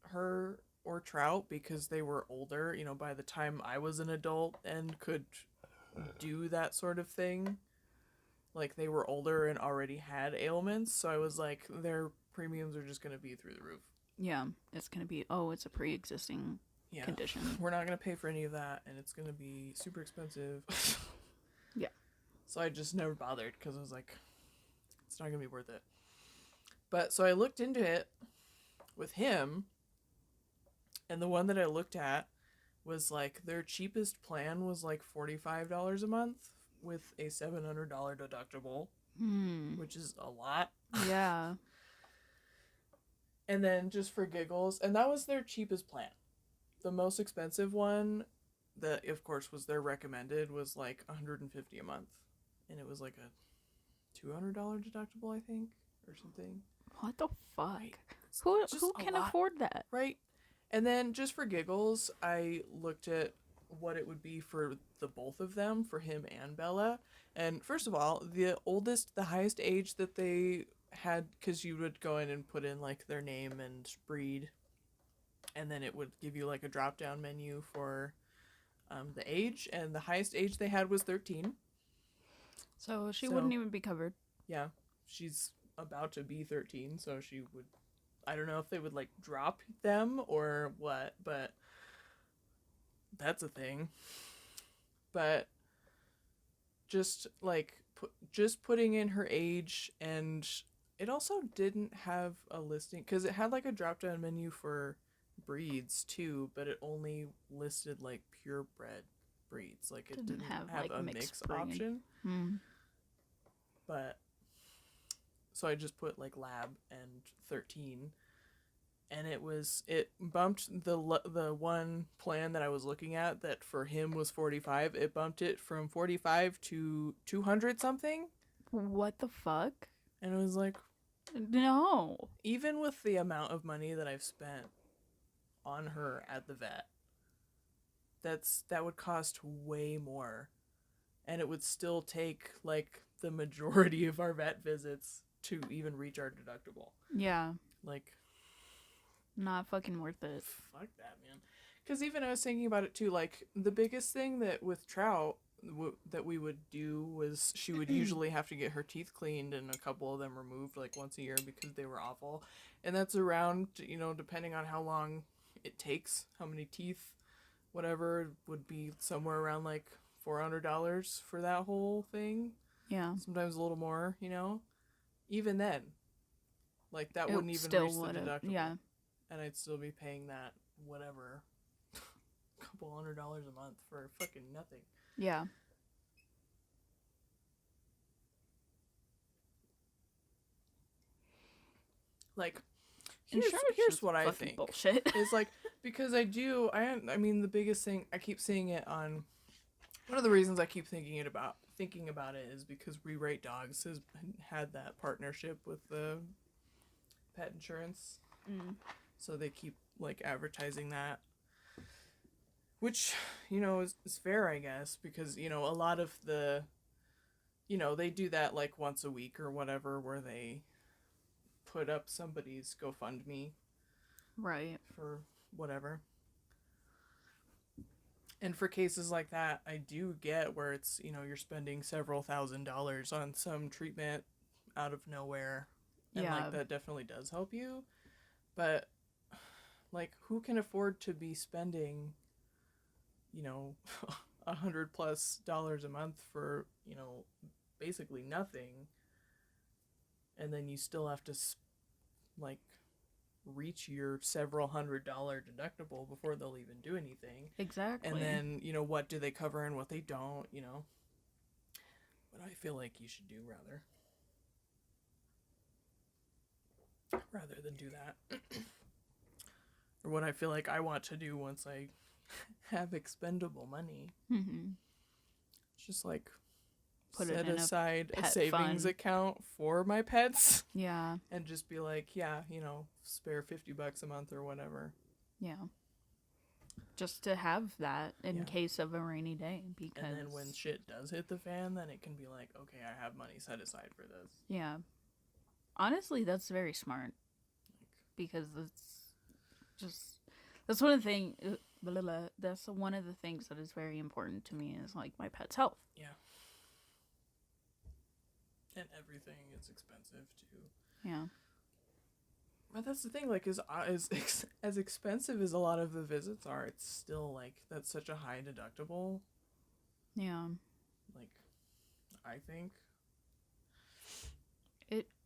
Speaker 1: her or Trout because they were older. By the time I was an adult and could do that sort of thing, like, they were older and already had ailments. So I was like, their premiums are just going to be through the roof.
Speaker 2: Yeah. It's going to be, it's a pre-existing condition.
Speaker 1: We're not going to pay for any of that, and it's going to be super expensive.
Speaker 2: Yeah.
Speaker 1: So I just never bothered because I was like, it's not going to be worth it. But so I looked into it with him, and the one that I looked at was like, their cheapest plan was like $45 a month with a $700 deductible, which is a lot.
Speaker 2: Yeah.
Speaker 1: And then just for giggles, and that was their cheapest plan. The most expensive one, that of course was their recommended, was like $150 a month, and it was like a $200 deductible, I think, or something.
Speaker 2: What the fuck?
Speaker 1: Right.
Speaker 2: Who
Speaker 1: Just a
Speaker 2: can
Speaker 1: lot.
Speaker 2: afford that?
Speaker 1: Right. And then just for giggles, I looked at what it would be for the both of them, for him and Bella. And first of all, the highest age that they had, because you would go in and put in like their name and breed, and then it would give you like a drop down menu for the age, and the highest age they had was 13.
Speaker 2: So she
Speaker 1: So-
Speaker 2: wouldn't even be covered.
Speaker 1: Yeah, she's about to be 13, so she would, I don't know if they would like drop them or what, but that's a thing. But just like just putting in her age, and it also didn't have a listing because it had like a drop down menu for breeds too, but it only listed like purebred breeds. Like it
Speaker 2: Didn't
Speaker 1: didn't
Speaker 2: have
Speaker 1: have
Speaker 2: like
Speaker 1: a
Speaker 2: mixed
Speaker 1: mix
Speaker 2: breed.
Speaker 1: option.
Speaker 2: Hmm.
Speaker 1: But so I just put like lab and 13, and it bumped the one plan that I was looking at that for him was 45. It bumped it from 45 to 200 something,
Speaker 2: What the fuck?
Speaker 1: and it was like,
Speaker 2: No.
Speaker 1: even with the amount of money that I've spent on her at the vet, that would cost way more, and it would still take like the majority of our vet visits to even reach our deductible.
Speaker 2: Yeah.
Speaker 1: Like,
Speaker 2: Not fucking worth it.
Speaker 1: fuck that, man. Because even I was thinking about it too. Like the biggest thing that with Trout that we would do was she would usually have to get her teeth cleaned and a couple of them removed like once a year because they were awful, and that's around, depending on how long it takes, how many teeth, whatever, would be somewhere around like $400 for that whole thing.
Speaker 2: Yeah.
Speaker 1: Sometimes a little more. Even then, like that
Speaker 2: It
Speaker 1: wouldn't even
Speaker 2: still
Speaker 1: reach the
Speaker 2: would've-
Speaker 1: deductible.
Speaker 2: yeah.
Speaker 1: And I'd still be paying that whatever, couple $100 a month for fucking nothing.
Speaker 2: Yeah.
Speaker 1: Like,
Speaker 2: Insurance
Speaker 1: here's
Speaker 2: is
Speaker 1: what I
Speaker 2: fucking
Speaker 1: think.
Speaker 2: bullshit.
Speaker 1: It's like, because I mean the biggest thing I keep seeing it on. One of the reasons I keep thinking about it is because Rewrite Dogs has had that partnership with the pet insurance. So they keep like advertising that, which is fair, I guess, because a lot of the they do that like once a week or whatever, where they put up somebody's GoFundMe
Speaker 2: Right.
Speaker 1: for whatever. And for cases like that, I do get where it's, you're spending several $1,000s on some treatment out of nowhere. And
Speaker 2: Yeah.
Speaker 1: like that definitely does help you. But like, who can afford to be spending, $100+ a month for, basically nothing, and then you still have to like reach your several $100 deductible before they'll even do anything.
Speaker 2: Exactly.
Speaker 1: And then what do they cover and what they don't. What I feel like you should do rather than do that. Or what I feel like I want to do once I have expendable money.
Speaker 2: Mm-hmm.
Speaker 1: It's just like
Speaker 2: Put it
Speaker 1: set
Speaker 2: in a
Speaker 1: aside a
Speaker 2: pet
Speaker 1: savings
Speaker 2: fund.
Speaker 1: account for my pets.
Speaker 2: Yeah.
Speaker 1: And just be like, yeah, spare $50 a month or whatever.
Speaker 2: Yeah. Just to have that in
Speaker 1: Yeah.
Speaker 2: case of a rainy day, because
Speaker 1: And then when shit does hit the fan, then it can be like, okay, I have money set aside for this.
Speaker 2: yeah. Honestly, that's very smart, because that's one of the thing. That's one of the things that is very important to me, is like my pet's health.
Speaker 1: Yeah. And everything is expensive too.
Speaker 2: Yeah.
Speaker 1: But that's the thing, like, as expensive as a lot of the visits are, it's still like that's such a high deductible.
Speaker 2: Yeah.
Speaker 1: Like, I think.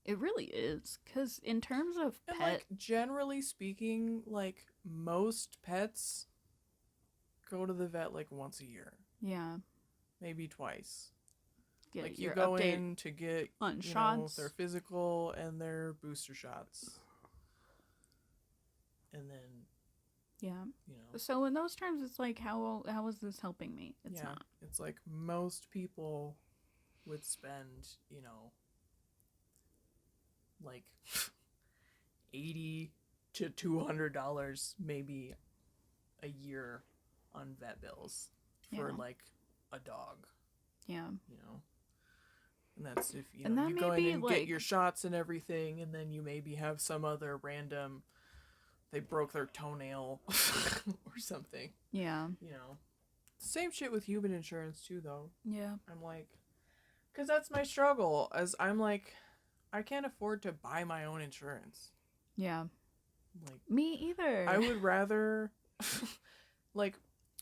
Speaker 2: It really is, because in terms of
Speaker 1: And
Speaker 2: pet,
Speaker 1: like, generally speaking, like most pets go to the vet like once a year,
Speaker 2: yeah,
Speaker 1: maybe twice.
Speaker 2: get
Speaker 1: Like you
Speaker 2: your
Speaker 1: go
Speaker 2: update
Speaker 1: in to get
Speaker 2: on shots.
Speaker 1: their physical and their booster shots, and then
Speaker 2: Yeah. So in those terms, it's like, how is this helping me? It's not.
Speaker 1: It's like most people would spend, like $80 to $200 maybe a year on vet bills for
Speaker 2: Yeah.
Speaker 1: like a dog,
Speaker 2: Yeah.
Speaker 1: And that's if
Speaker 2: And that
Speaker 1: you
Speaker 2: may
Speaker 1: go in
Speaker 2: be,
Speaker 1: and
Speaker 2: like,
Speaker 1: get your shots and everything, and then you maybe have some other random, they broke their toenail or something.
Speaker 2: Yeah.
Speaker 1: Same shit with human insurance too, though.
Speaker 2: Yeah.
Speaker 1: I'm like, because that's my struggle, as I'm like, I can't afford to buy my own insurance.
Speaker 2: Yeah.
Speaker 1: Like,
Speaker 2: Me either.
Speaker 1: I would rather, like,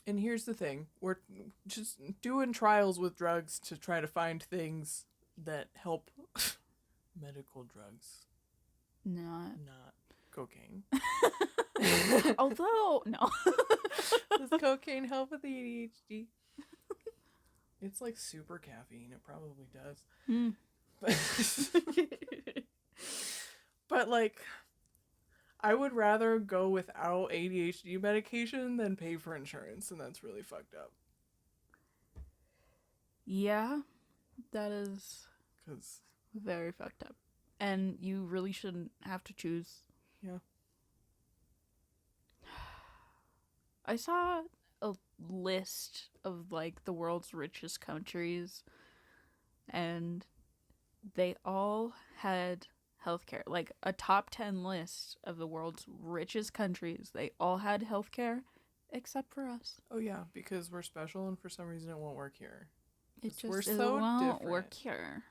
Speaker 1: And here's the thing. We're just doing trials with drugs to try to find things that help. Medical drugs. Not cocaine.
Speaker 2: Although, no.
Speaker 1: Does cocaine help with the ADHD? It's like super caffeine. It probably does. But like, I would rather go without ADHD medication than pay for insurance, and that's really fucked up.
Speaker 2: Yeah, that is
Speaker 1: 'Cause
Speaker 2: very fucked up. And you really shouldn't have to choose.
Speaker 1: yeah.
Speaker 2: I saw a list of like the world's richest countries, and they all had healthcare. Like a top 10 list of the world's richest countries. They all had healthcare except for us.
Speaker 1: Oh yeah, because we're special, and for some reason it won't work here.
Speaker 2: It just
Speaker 1: we're so
Speaker 2: won't
Speaker 1: different.
Speaker 2: work here.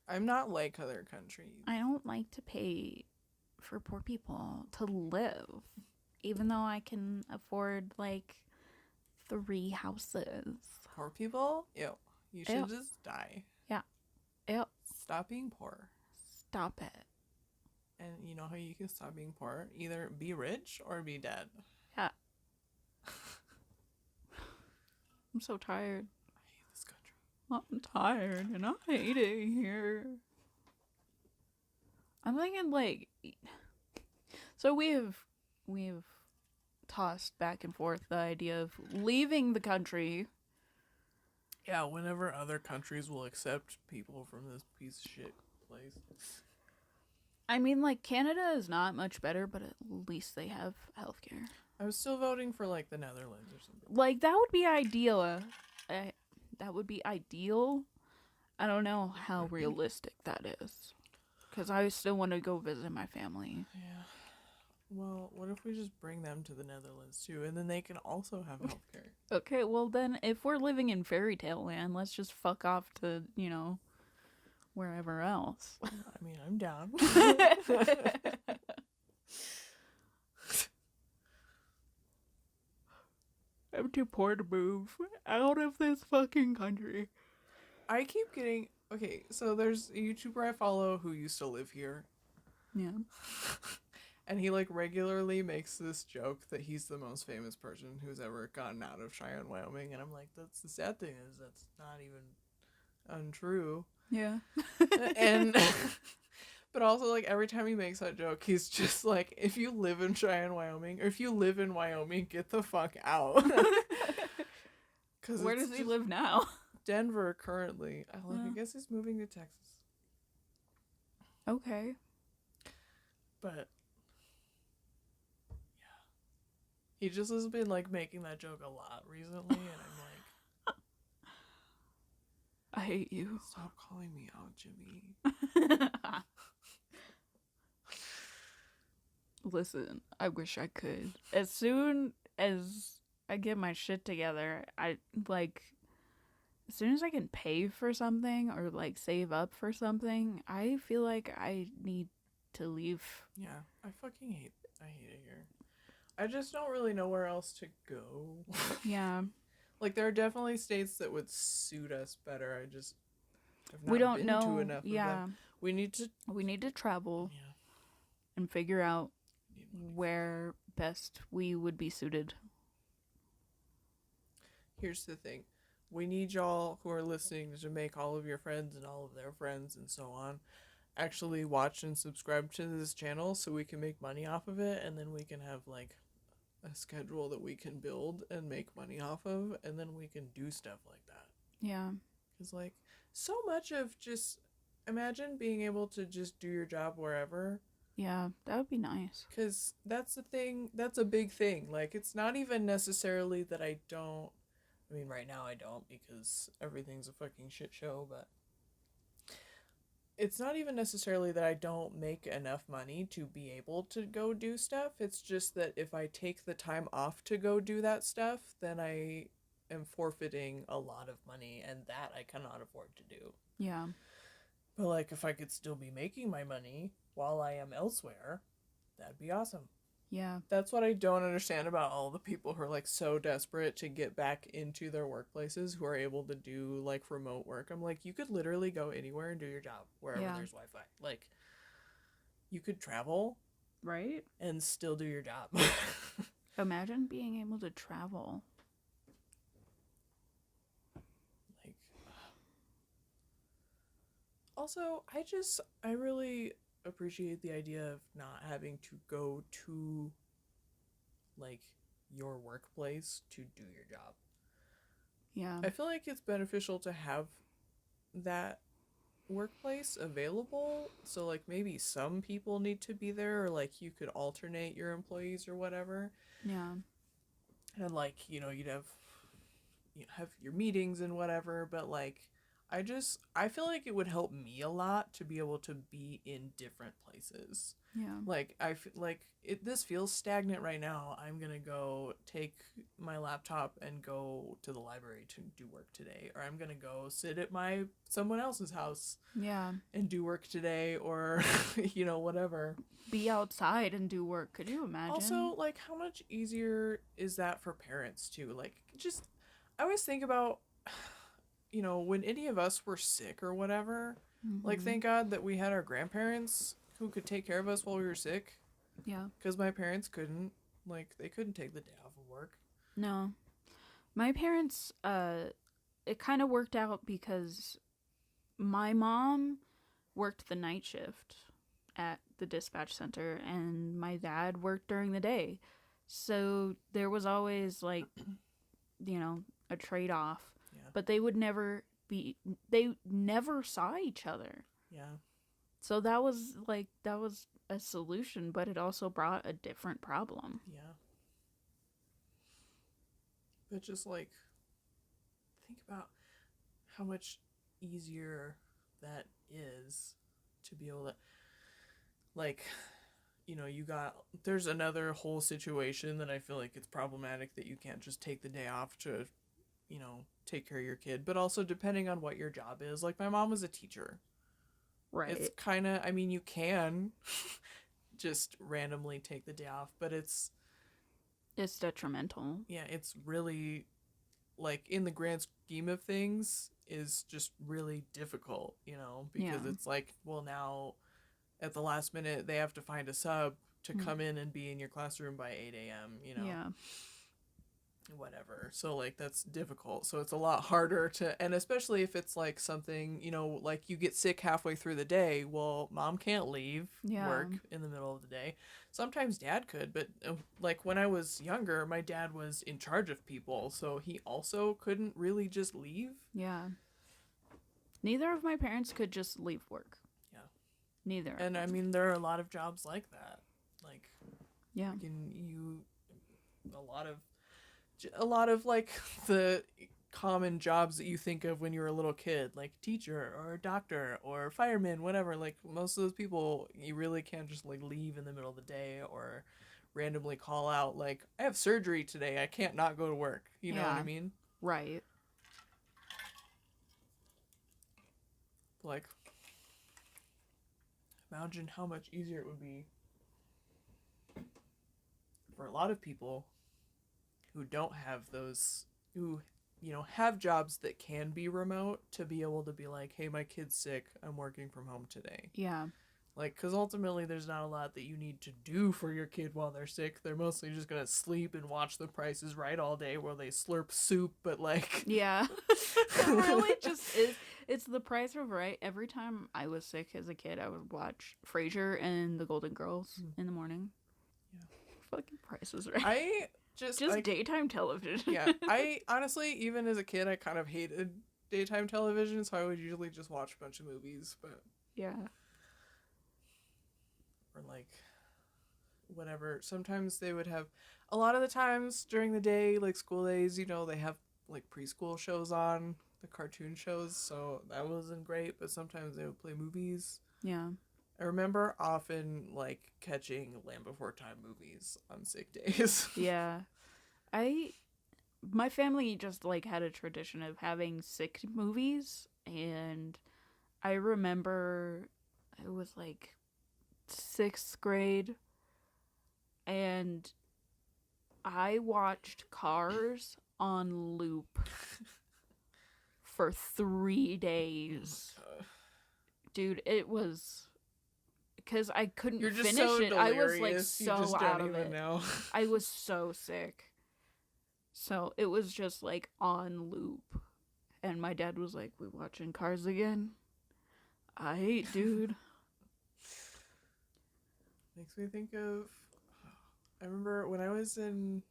Speaker 1: I'm not like other countries.
Speaker 2: I don't like to pay for poor people to live, even though I can afford like 3 houses.
Speaker 1: Poor people? Ew. You should just die.
Speaker 2: Yeah. Yep.
Speaker 1: Stop being poor.
Speaker 2: Stop it.
Speaker 1: And you know how you can stop being poor? Either be rich or be dead.
Speaker 2: Yeah. I'm so tired.
Speaker 1: I hate this country.
Speaker 2: I'm tired and I hate it here. I'm thinking like, so we've tossed back and forth the idea of leaving the country.
Speaker 1: Yeah, whenever other countries will accept people from this piece of shit place.
Speaker 2: I mean, like, Canada is not much better, but at least they have healthcare.
Speaker 1: I was still voting for like the Netherlands or something.
Speaker 2: Like, that would be ideal. That would be ideal. I don't know how realistic that is. Because I still want to go visit my family.
Speaker 1: Yeah. Well, what if we just bring them to the Netherlands too, and then they can also have healthcare?
Speaker 2: Okay, well then, if we're living in fairy tale land, let's just fuck off to, wherever else.
Speaker 1: I mean, I'm down.
Speaker 2: I'm too poor to move out of this fucking country.
Speaker 1: I keep getting... Okay, so there's a YouTuber I follow who used to live here.
Speaker 2: Yeah.
Speaker 1: And he, like, regularly makes this joke that he's the most famous person who's ever gotten out of Cheyenne, Wyoming. And I'm like, that's the sad thing is that's not even untrue.
Speaker 2: Yeah.
Speaker 1: And... But also, like, every time he makes that joke, he's just like, if you live in Cheyenne, Wyoming, or if you live in Wyoming, get the fuck out.
Speaker 2: Where does he live now?
Speaker 1: Denver, currently. I guess he's moving to Texas.
Speaker 2: Okay.
Speaker 1: But, yeah. He just has been, like, making that joke a lot recently, and I'm like...
Speaker 2: I hate you.
Speaker 1: Stop calling me out, Jimmy.
Speaker 2: Listen, I wish I could. As soon as I get my shit together, as soon as I can pay for something or, like, save up for something, I feel like I need to leave.
Speaker 1: Yeah, I hate it here. I just don't really know where else to go.
Speaker 2: Yeah.
Speaker 1: Like, there are definitely states that would suit us better. I just have not
Speaker 2: We don't
Speaker 1: been
Speaker 2: know.
Speaker 1: to enough
Speaker 2: Yeah.
Speaker 1: of them. We need to
Speaker 2: travel
Speaker 1: yeah.
Speaker 2: and figure out where best we would be suited.
Speaker 1: Here's the thing. We need y'all who are listening to make all of your friends and all of their friends and so on actually watch and subscribe to this channel so we can make money off of it, and then we can have, like, a schedule that we can build and make money off of, and then we can do stuff like that.
Speaker 2: Yeah.
Speaker 1: Because, like, so much of just... Imagine being able to just do your job wherever.
Speaker 2: Yeah, that would be nice.
Speaker 1: Because that's the thing. That's a big thing. Like, it's not even necessarily that I don't... I mean, right now I don't because everything's a fucking shit show, but... It's not even necessarily that I don't make enough money to be able to go do stuff. It's just that if I take the time off to go do that stuff, then I am forfeiting a lot of money, and that I cannot afford to do.
Speaker 2: Yeah.
Speaker 1: But, like, if I could still be making my money while I am elsewhere, that'd be awesome.
Speaker 2: Yeah.
Speaker 1: That's what I don't understand about all the people who are like so desperate to get back into their workplaces who are able to do like remote work. I'm like, you could literally go anywhere and do your job wherever
Speaker 2: Yeah.
Speaker 1: there's Wi-Fi. Like, you could travel
Speaker 2: Right?
Speaker 1: and still do your job.
Speaker 2: Imagine being able to travel.
Speaker 1: Like, also, I really appreciate the idea of not having to go to like your workplace to do your job.
Speaker 2: Yeah.
Speaker 1: I feel like it's beneficial to have that workplace available. So like maybe some people need to be there, or like you could alternate your employees or whatever.
Speaker 2: Yeah.
Speaker 1: And like, you have your meetings and whatever, but like I feel like it would help me a lot to be able to be in different places.
Speaker 2: Yeah.
Speaker 1: Like I feel like this feels stagnant right now. I'm gonna go take my laptop and go to the library to do work today, or I'm gonna go sit at someone else's house
Speaker 2: Yeah.
Speaker 1: and do work today, or whatever.
Speaker 2: Be outside and do work. Could you imagine?
Speaker 1: Also, like, how much easier is that for parents too? Like, just I always think about, when any of us were sick or whatever. Like, thank God that we had our grandparents who could take care of us while we were sick.
Speaker 2: Yeah.
Speaker 1: Because my parents couldn't. Like, they couldn't take the day off of work.
Speaker 2: No. My parents, it kind of worked out because my mom worked the night shift at the dispatch center and my dad worked during the day. So there was always like, a trade off.
Speaker 1: Yeah.
Speaker 2: But they never saw each other.
Speaker 1: Yeah.
Speaker 2: So that was a solution, but it also brought a different problem.
Speaker 1: Yeah. But just like, think about how much easier that is to be able to, like, there's another whole situation that I feel like it's problematic that you can't just take the day off to, take care of your kid. But also depending on what your job is. Like, my mom was a teacher.
Speaker 2: Right.
Speaker 1: It's kind of, I mean, you can just randomly take the day off, but it's
Speaker 2: detrimental.
Speaker 1: yeah, it's really, like, in the grand scheme of things, is just really difficult, because
Speaker 2: Yeah.
Speaker 1: it's like, well, now at the last minute they have to find a sub to come in and be in your classroom by 8 a.m.,
Speaker 2: Yeah.
Speaker 1: whatever. So like that's difficult. So it's a lot harder and especially if it's like something, like you get sick halfway through the day, well, mom can't leave work in the middle of the day. Sometimes dad could, but like when I was younger, my dad was in charge of people, so he also couldn't really just leave.
Speaker 2: Yeah. Neither of my parents could just leave work.
Speaker 1: Yeah.
Speaker 2: Neither.
Speaker 1: And I mean, there are a lot of jobs like that. Like,
Speaker 2: yeah.
Speaker 1: A lot of like the common jobs that you think of when you're a little kid, like teacher or doctor or fireman, whatever. Like most of those people, you really can't just like leave in the middle of the day or randomly call out like, I have surgery today, I can't not go to work. You know what I mean?
Speaker 2: Right.
Speaker 1: Like, imagine how much easier it would be for a lot of people who don't have those, who, have jobs that can be remote, to be able to be like, hey, my kid's sick, I'm working from home today.
Speaker 2: Yeah.
Speaker 1: Like, because ultimately there's not a lot that you need to do for your kid while they're sick. They're mostly just going to sleep and watch The Price is Right all day while they slurp soup, but like...
Speaker 2: Yeah. It really just is. It's The Price is Right. Every time I was sick as a kid, I would watch Frasier and The Golden Girls in the morning.
Speaker 1: Yeah.
Speaker 2: Fucking Price is Right. Just daytime television.
Speaker 1: Yeah. I honestly, even as a kid, I kind of hated daytime television, so I would usually just watch a bunch of movies, but...
Speaker 2: Yeah.
Speaker 1: Or like whatever. Sometimes they would have, a lot of the times during the day, like school days, they have like preschool shows on, the cartoon shows, so that wasn't great, but sometimes they would play movies.
Speaker 2: Yeah.
Speaker 1: I remember often like catching Land Before Time movies on sick days.
Speaker 2: Yeah. My family just like had a tradition of having sick movies, and I remember it was like 6th grade, and I watched Cars on loop for 3 days. Dude, it was because I couldn't
Speaker 1: You're just
Speaker 2: finish
Speaker 1: so
Speaker 2: it. I was like
Speaker 1: delirious, you just
Speaker 2: so
Speaker 1: don't
Speaker 2: out of
Speaker 1: even
Speaker 2: it.
Speaker 1: know.
Speaker 2: I was so sick. So it was just like on loop. And my dad was like, "We watching Cars again?" I hate, dude.
Speaker 1: Makes me think of. I remember when I was in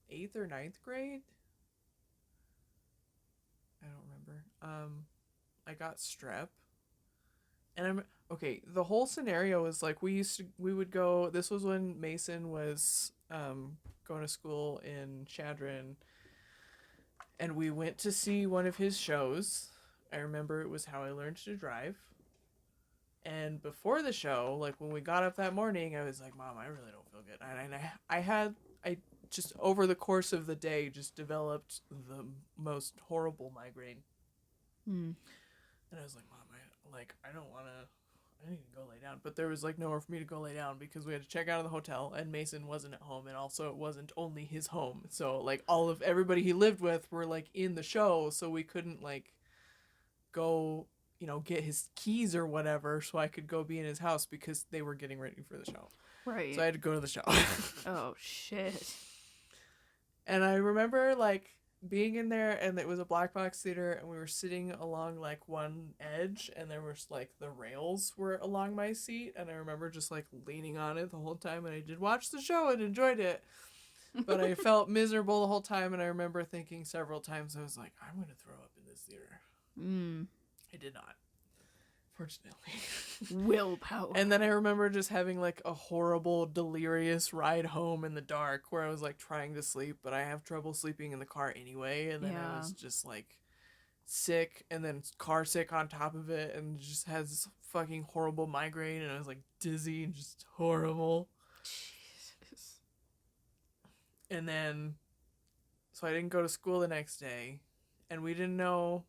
Speaker 1: 8th or ninth grade. I don't remember. I got strep. And I'm okay. The whole scenario was like we would go. This was when Mason was going to school in Chadron, and we went to see one of his shows. I remember it was How I Learned to Drive. And before the show, like when we got up that morning, I was like, "Mom, I really don't feel good." And I just over the course of the day just developed the most horrible migraine.
Speaker 2: Hmm.
Speaker 1: And I was like, "Mom, I don't want to. I need to go lay down." But there was like nowhere for me to go lay down because we had to check out of the hotel, and Mason wasn't at home, and also it wasn't only his home. So like all of everybody he lived with were like in the show, so we couldn't like go, get his keys or whatever, so I could go be in his house because they were getting ready for the show.
Speaker 2: Right.
Speaker 1: So I had to go to the show.
Speaker 2: Oh, shit.
Speaker 1: And I remember like being in there, and it was a black box theater, and we were sitting along like one edge, and there was like the rails were along my seat, and I remember just like leaning on it the whole time, and I did watch the show and enjoyed it, but I felt miserable the whole time, and I remember thinking several times, I was like, I'm gonna throw up in this theater. I did not, fortunately.
Speaker 2: Willpower.
Speaker 1: And then I remember just having like a horrible, delirious ride home in the dark where I was like trying to sleep, but I have trouble sleeping in the car anyway. And then I was just like sick, and then car sick on top of it, and just has this fucking horrible migraine, and I was like dizzy and just horrible.
Speaker 2: Jesus.
Speaker 1: And then, so I didn't go to school the next day, and we didn't know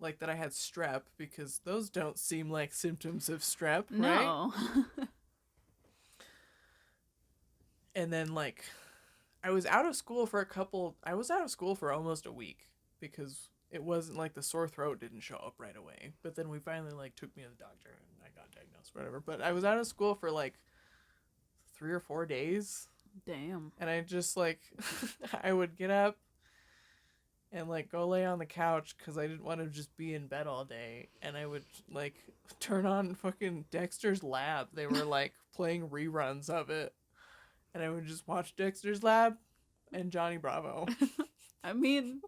Speaker 1: like that I had strep because those don't seem like symptoms of strep, right?
Speaker 2: No.
Speaker 1: And then like I was out of school for almost a week because it wasn't like the sore throat didn't show up right away. But then we finally like took me to the doctor and I got diagnosed, whatever. But I was out of school for like 3 or 4 days.
Speaker 2: Damn.
Speaker 1: And I just like I would get up and like go lay on the couch because I didn't want to just be in bed all day, and I would like turn on fucking Dexter's Lab. They were like playing reruns of it, and I would just watch Dexter's Lab and Johnny Bravo.
Speaker 2: I mean,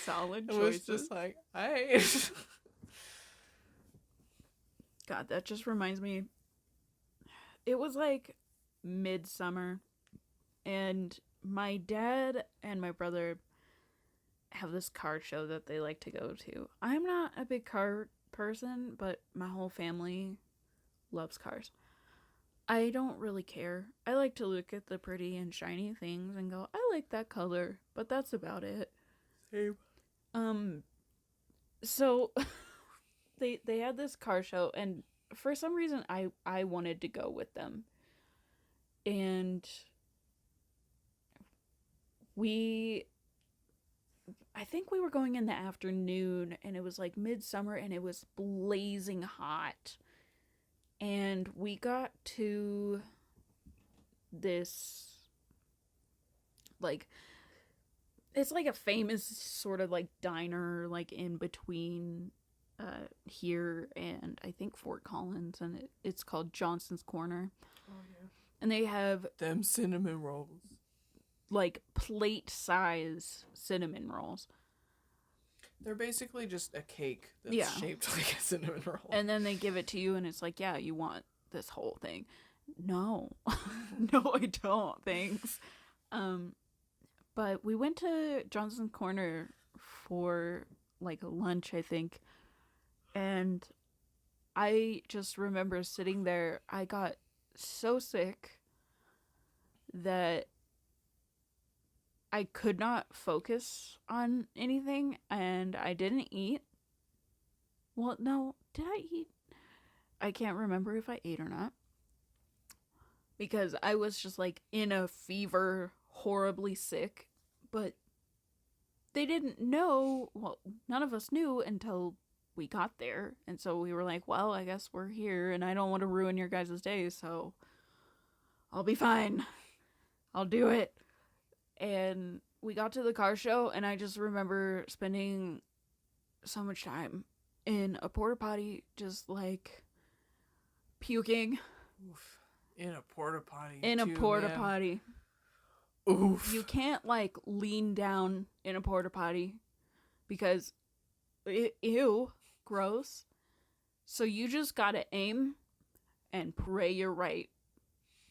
Speaker 2: solid
Speaker 1: It
Speaker 2: choices.
Speaker 1: was just like, I
Speaker 2: God, that just reminds me. It was like midsummer, and my dad and my brother have this car show that they like to go to. I'm not a big car person, but my whole family loves cars. I don't really care. I like to look at the pretty and shiny things and go, I like that color, but that's about it.
Speaker 1: Same.
Speaker 2: So they had this car show, and for some reason I wanted to go with them. And I think we were going in the afternoon, and it was like midsummer, and it was blazing hot. And we got to this, like, it's like a famous sort of like diner, like in between here and I think Fort Collins, and it's called Johnson's Corner.
Speaker 1: Oh yeah.
Speaker 2: And they have
Speaker 1: Them cinnamon rolls.
Speaker 2: like plate size cinnamon rolls.
Speaker 1: They're basically just a cake that's shaped like a cinnamon roll.
Speaker 2: And then they give it to you, and it's like, yeah, you want this whole thing. No. No, I don't. Thanks. But we went to Johnson's Corner for like a lunch, I think. And I just remember sitting there. I got so sick that I could not focus on anything, and I didn't eat. Well, no, did I eat? I can't remember if I ate or not. because I was just like in a fever, horribly sick, but they didn't know, well, none of us knew until we got there. And so we were like, well, I guess we're here and I don't want to ruin your guys' day, so I'll be fine. I'll do it. And we got to the car show and I just remember spending so much time in a porta potty just like puking.
Speaker 1: Oof. In a porta potty.
Speaker 2: In a porta potty.
Speaker 1: Oof.
Speaker 2: You can't like lean down in a porta potty because ew, gross. So you just gotta aim and pray you're right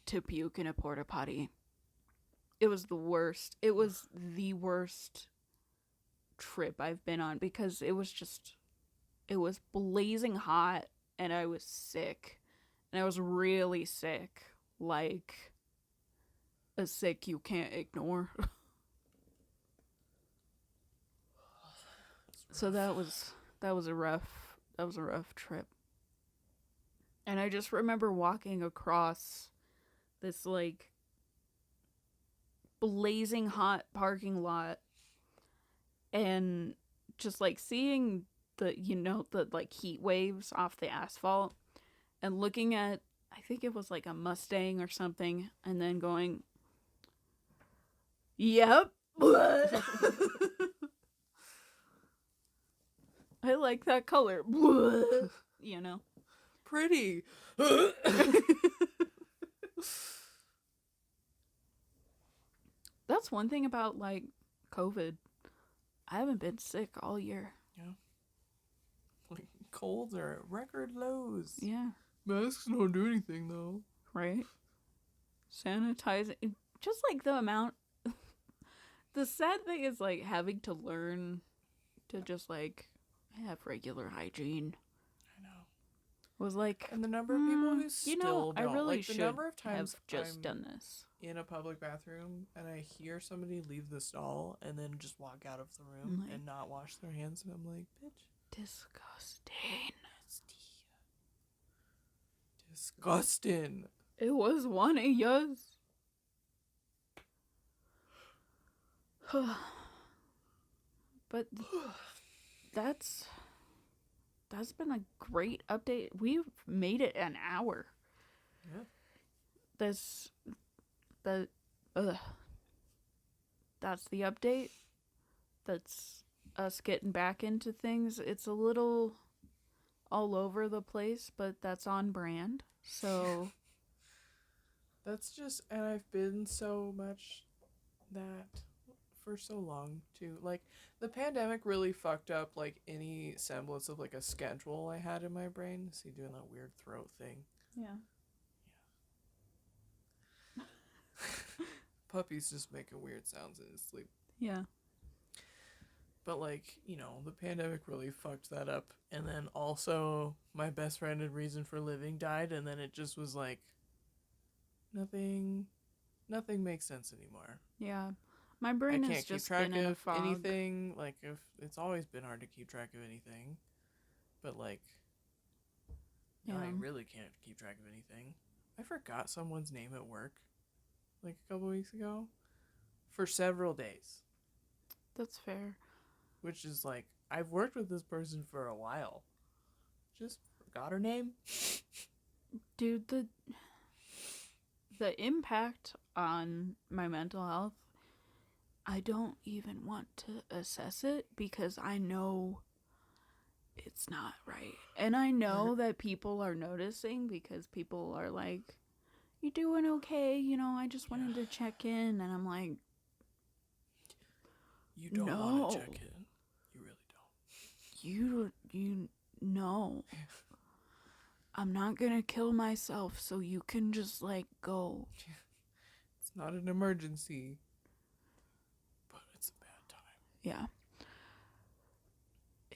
Speaker 2: to puke in a porta potty. It was the worst. It was the worst trip I've been on because it was blazing hot and I was sick. And I was really sick. Like a sick you can't ignore. So that was a rough trip. And I just remember walking across this like blazing hot parking lot and just like seeing the like heat waves off the asphalt and looking at, I think it was like a Mustang or something, and then going, yep. I like that color. You know.
Speaker 1: Pretty.
Speaker 2: That's one thing about like COVID. I haven't been sick all year.
Speaker 1: Yeah. Like colds are at record lows.
Speaker 2: Yeah.
Speaker 1: Masks don't do anything though.
Speaker 2: Right? Sanitizing. Just like the amount. The sad thing is like having to learn to just like have regular hygiene.
Speaker 1: I know.
Speaker 2: Was like,
Speaker 1: and the number of people who still don't.
Speaker 2: I really
Speaker 1: like,
Speaker 2: should
Speaker 1: the number of times
Speaker 2: have just
Speaker 1: I'm
Speaker 2: done this
Speaker 1: in a public bathroom and I hear somebody leave the stall and then just walk out of the room
Speaker 2: like,
Speaker 1: and not wash their hands, and I'm like, bitch.
Speaker 2: Disgusting.
Speaker 1: Disgusting.
Speaker 2: It was one of yours. But that's been a great update. We've made it an hour.
Speaker 1: Yeah.
Speaker 2: That's the update. That's us getting back into things. It's a little all over the place, but that's on brand. So
Speaker 1: that's just, and I've been so much that for so long too. Like the pandemic really fucked up like any semblance of like a schedule I had in my brain. See, doing that weird throat thing.
Speaker 2: yeah.
Speaker 1: Puppies just making weird sounds in his sleep.
Speaker 2: Yeah.
Speaker 1: But like, the pandemic really fucked that up. And then also my best friend and reason for living died, and then it just was like nothing makes sense anymore.
Speaker 2: Yeah. My brain
Speaker 1: I
Speaker 2: has
Speaker 1: can't keep
Speaker 2: just
Speaker 1: track
Speaker 2: been in a
Speaker 1: of
Speaker 2: fog.
Speaker 1: anything. Like, if it's always been hard to keep track of anything, but like, now I really can't keep track of anything. I forgot someone's name at work, like a couple weeks ago, for several days.
Speaker 2: That's fair.
Speaker 1: Which is like, I've worked with this person for a while. Just forgot her name.
Speaker 2: Dude, the impact on my mental health, I don't even want to assess it because I know it's not right. And I know that people are noticing because people are like, you doing okay? I just wanted to check in. And I'm like,
Speaker 1: you don't want to check in. You really don't.
Speaker 2: You know. I'm not gonna kill myself, so you can just like go.
Speaker 1: It's not an emergency. But it's a bad time.
Speaker 2: Yeah.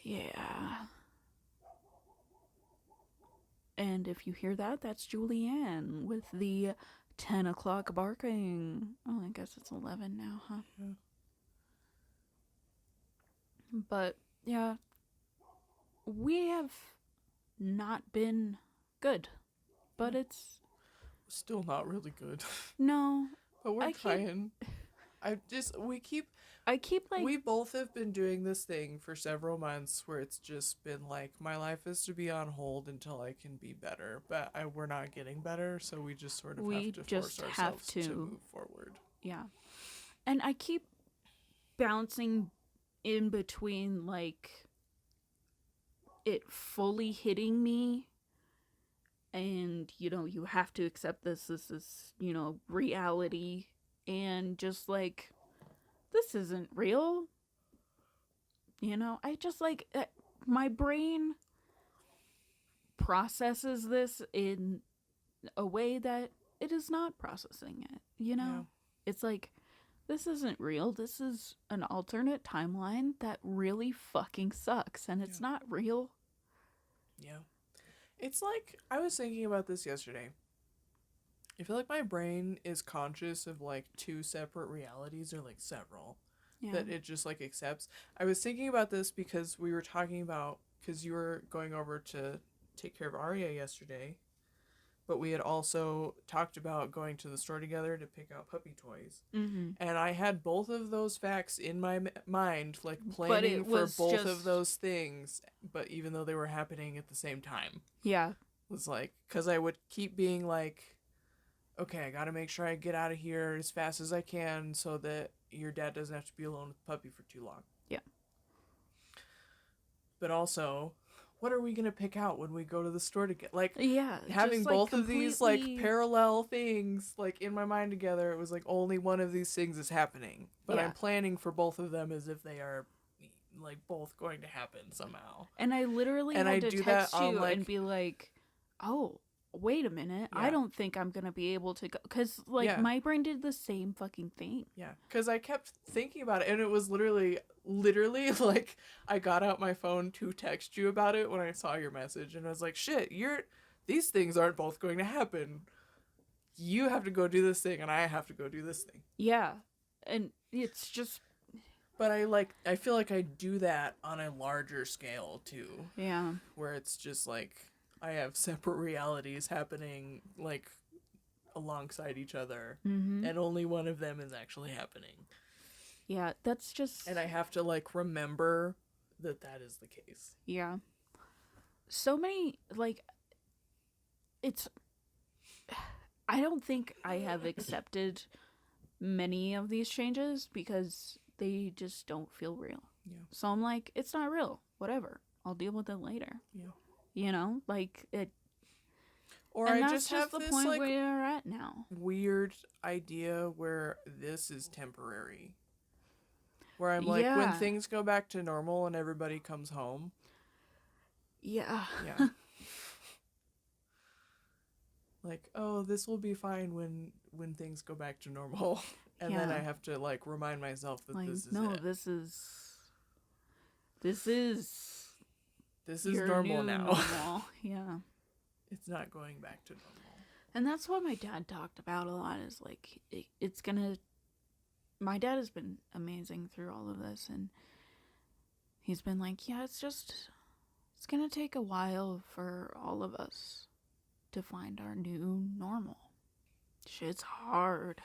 Speaker 2: Yeah. And if you hear that, that's Julianne with the 10 o'clock barking. Oh, I guess it's 11 now, huh?
Speaker 1: Yeah.
Speaker 2: But, yeah. We have not been good. But it's
Speaker 1: Still not really good.
Speaker 2: No.
Speaker 1: But we're
Speaker 2: I
Speaker 1: trying. We
Speaker 2: keep like
Speaker 1: we both have been doing this thing for several months where it's just been like, my life is to be on hold until I can be better. But we're not getting better, so we just sort of
Speaker 2: we
Speaker 1: have to
Speaker 2: just
Speaker 1: force
Speaker 2: have
Speaker 1: ourselves to move forward.
Speaker 2: Yeah. And I keep bouncing in between, like, it fully hitting me and, you know, you have to accept this is, you know, reality, and just like, this isn't real. You know, I just like, my brain processes this in a way that it is not processing it, you know?
Speaker 1: Yeah.
Speaker 2: It's like, this isn't real. This is an alternate timeline that really fucking sucks, and it's not real.
Speaker 1: Yeah. It's like, I was thinking about this yesterday. I feel like my brain is conscious of like two separate realities, or like several, that it just like accepts. I was thinking about this because we were talking about, because you were going over to take care of Arya yesterday, but we had also talked about going to the store together to pick out puppy toys.
Speaker 2: Mm-hmm.
Speaker 1: And I had both of those facts in my mind, like planning for both of those things, but even though they were happening at the same time.
Speaker 2: Yeah.
Speaker 1: It was like, because I would keep being like, okay, I gotta make sure I get out of here as fast as I can so that your dad doesn't have to be alone with the puppy for too long.
Speaker 2: Yeah.
Speaker 1: But also, what are we gonna pick out when we go to the store to get? Like,
Speaker 2: yeah,
Speaker 1: having
Speaker 2: just,
Speaker 1: both of these like parallel things like in my mind together, it was like only one of these things is happening, but I'm planning for both of them as if they are like both going to happen somehow.
Speaker 2: And I literally had to text you like, and be like, oh, wait a minute, I don't think I'm gonna be able to go, because like my brain did the same fucking thing.
Speaker 1: Yeah, because I kept thinking about it, and it was literally like, I got out my phone to text you about it when I saw your message, and I was like, shit, these things aren't both going to happen. You have to go do this thing, and I have to go do this thing.
Speaker 2: Yeah, and it's just,
Speaker 1: but I feel like I do that on a larger scale too.
Speaker 2: Yeah,
Speaker 1: where it's just like, I have separate realities happening, like, alongside each other, and only one of them is actually happening.
Speaker 2: Yeah, that's just...
Speaker 1: And I have to, like, remember that is the case.
Speaker 2: Yeah. So many, like, it's... I don't think I have accepted many of these changes because they just don't feel real.
Speaker 1: Yeah.
Speaker 2: So I'm like, it's not real. Whatever. I'll deal with it later.
Speaker 1: Yeah.
Speaker 2: You know, like it.
Speaker 1: Or
Speaker 2: and
Speaker 1: I just have
Speaker 2: the
Speaker 1: this
Speaker 2: point
Speaker 1: like
Speaker 2: where you're at now.
Speaker 1: Weird idea where this is temporary. Where I'm like, when things go back to normal and everybody comes home.
Speaker 2: Yeah.
Speaker 1: Yeah. Like, oh, this will be fine when things go back to normal. And then I have to like remind myself that, like, this is it.
Speaker 2: This is
Speaker 1: normal now.
Speaker 2: Normal. Yeah.
Speaker 1: It's not going back to normal.
Speaker 2: And that's what my dad talked about a lot, is like, it's gonna... My dad has been amazing through all of this, and he's been like, yeah, it's gonna take a while for all of us to find our new normal. Shit's hard.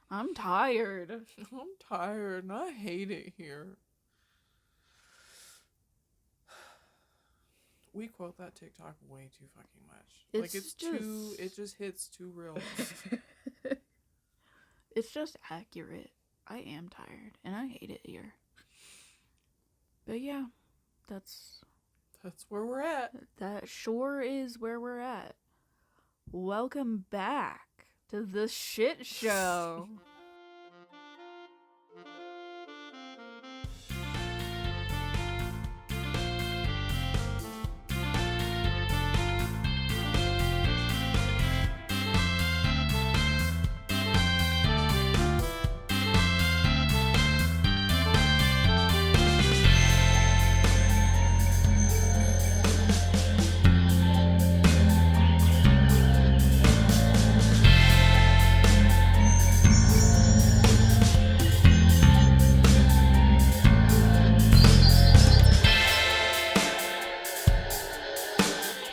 Speaker 2: I'm tired.
Speaker 1: I'm tired, and I hate it here. We quote that TikTok way too fucking much. It just hits too real.
Speaker 2: It's just accurate. I am tired, and I hate it here. But yeah, that's
Speaker 1: where we're at.
Speaker 2: That sure is where we're at. Welcome back to the shit show.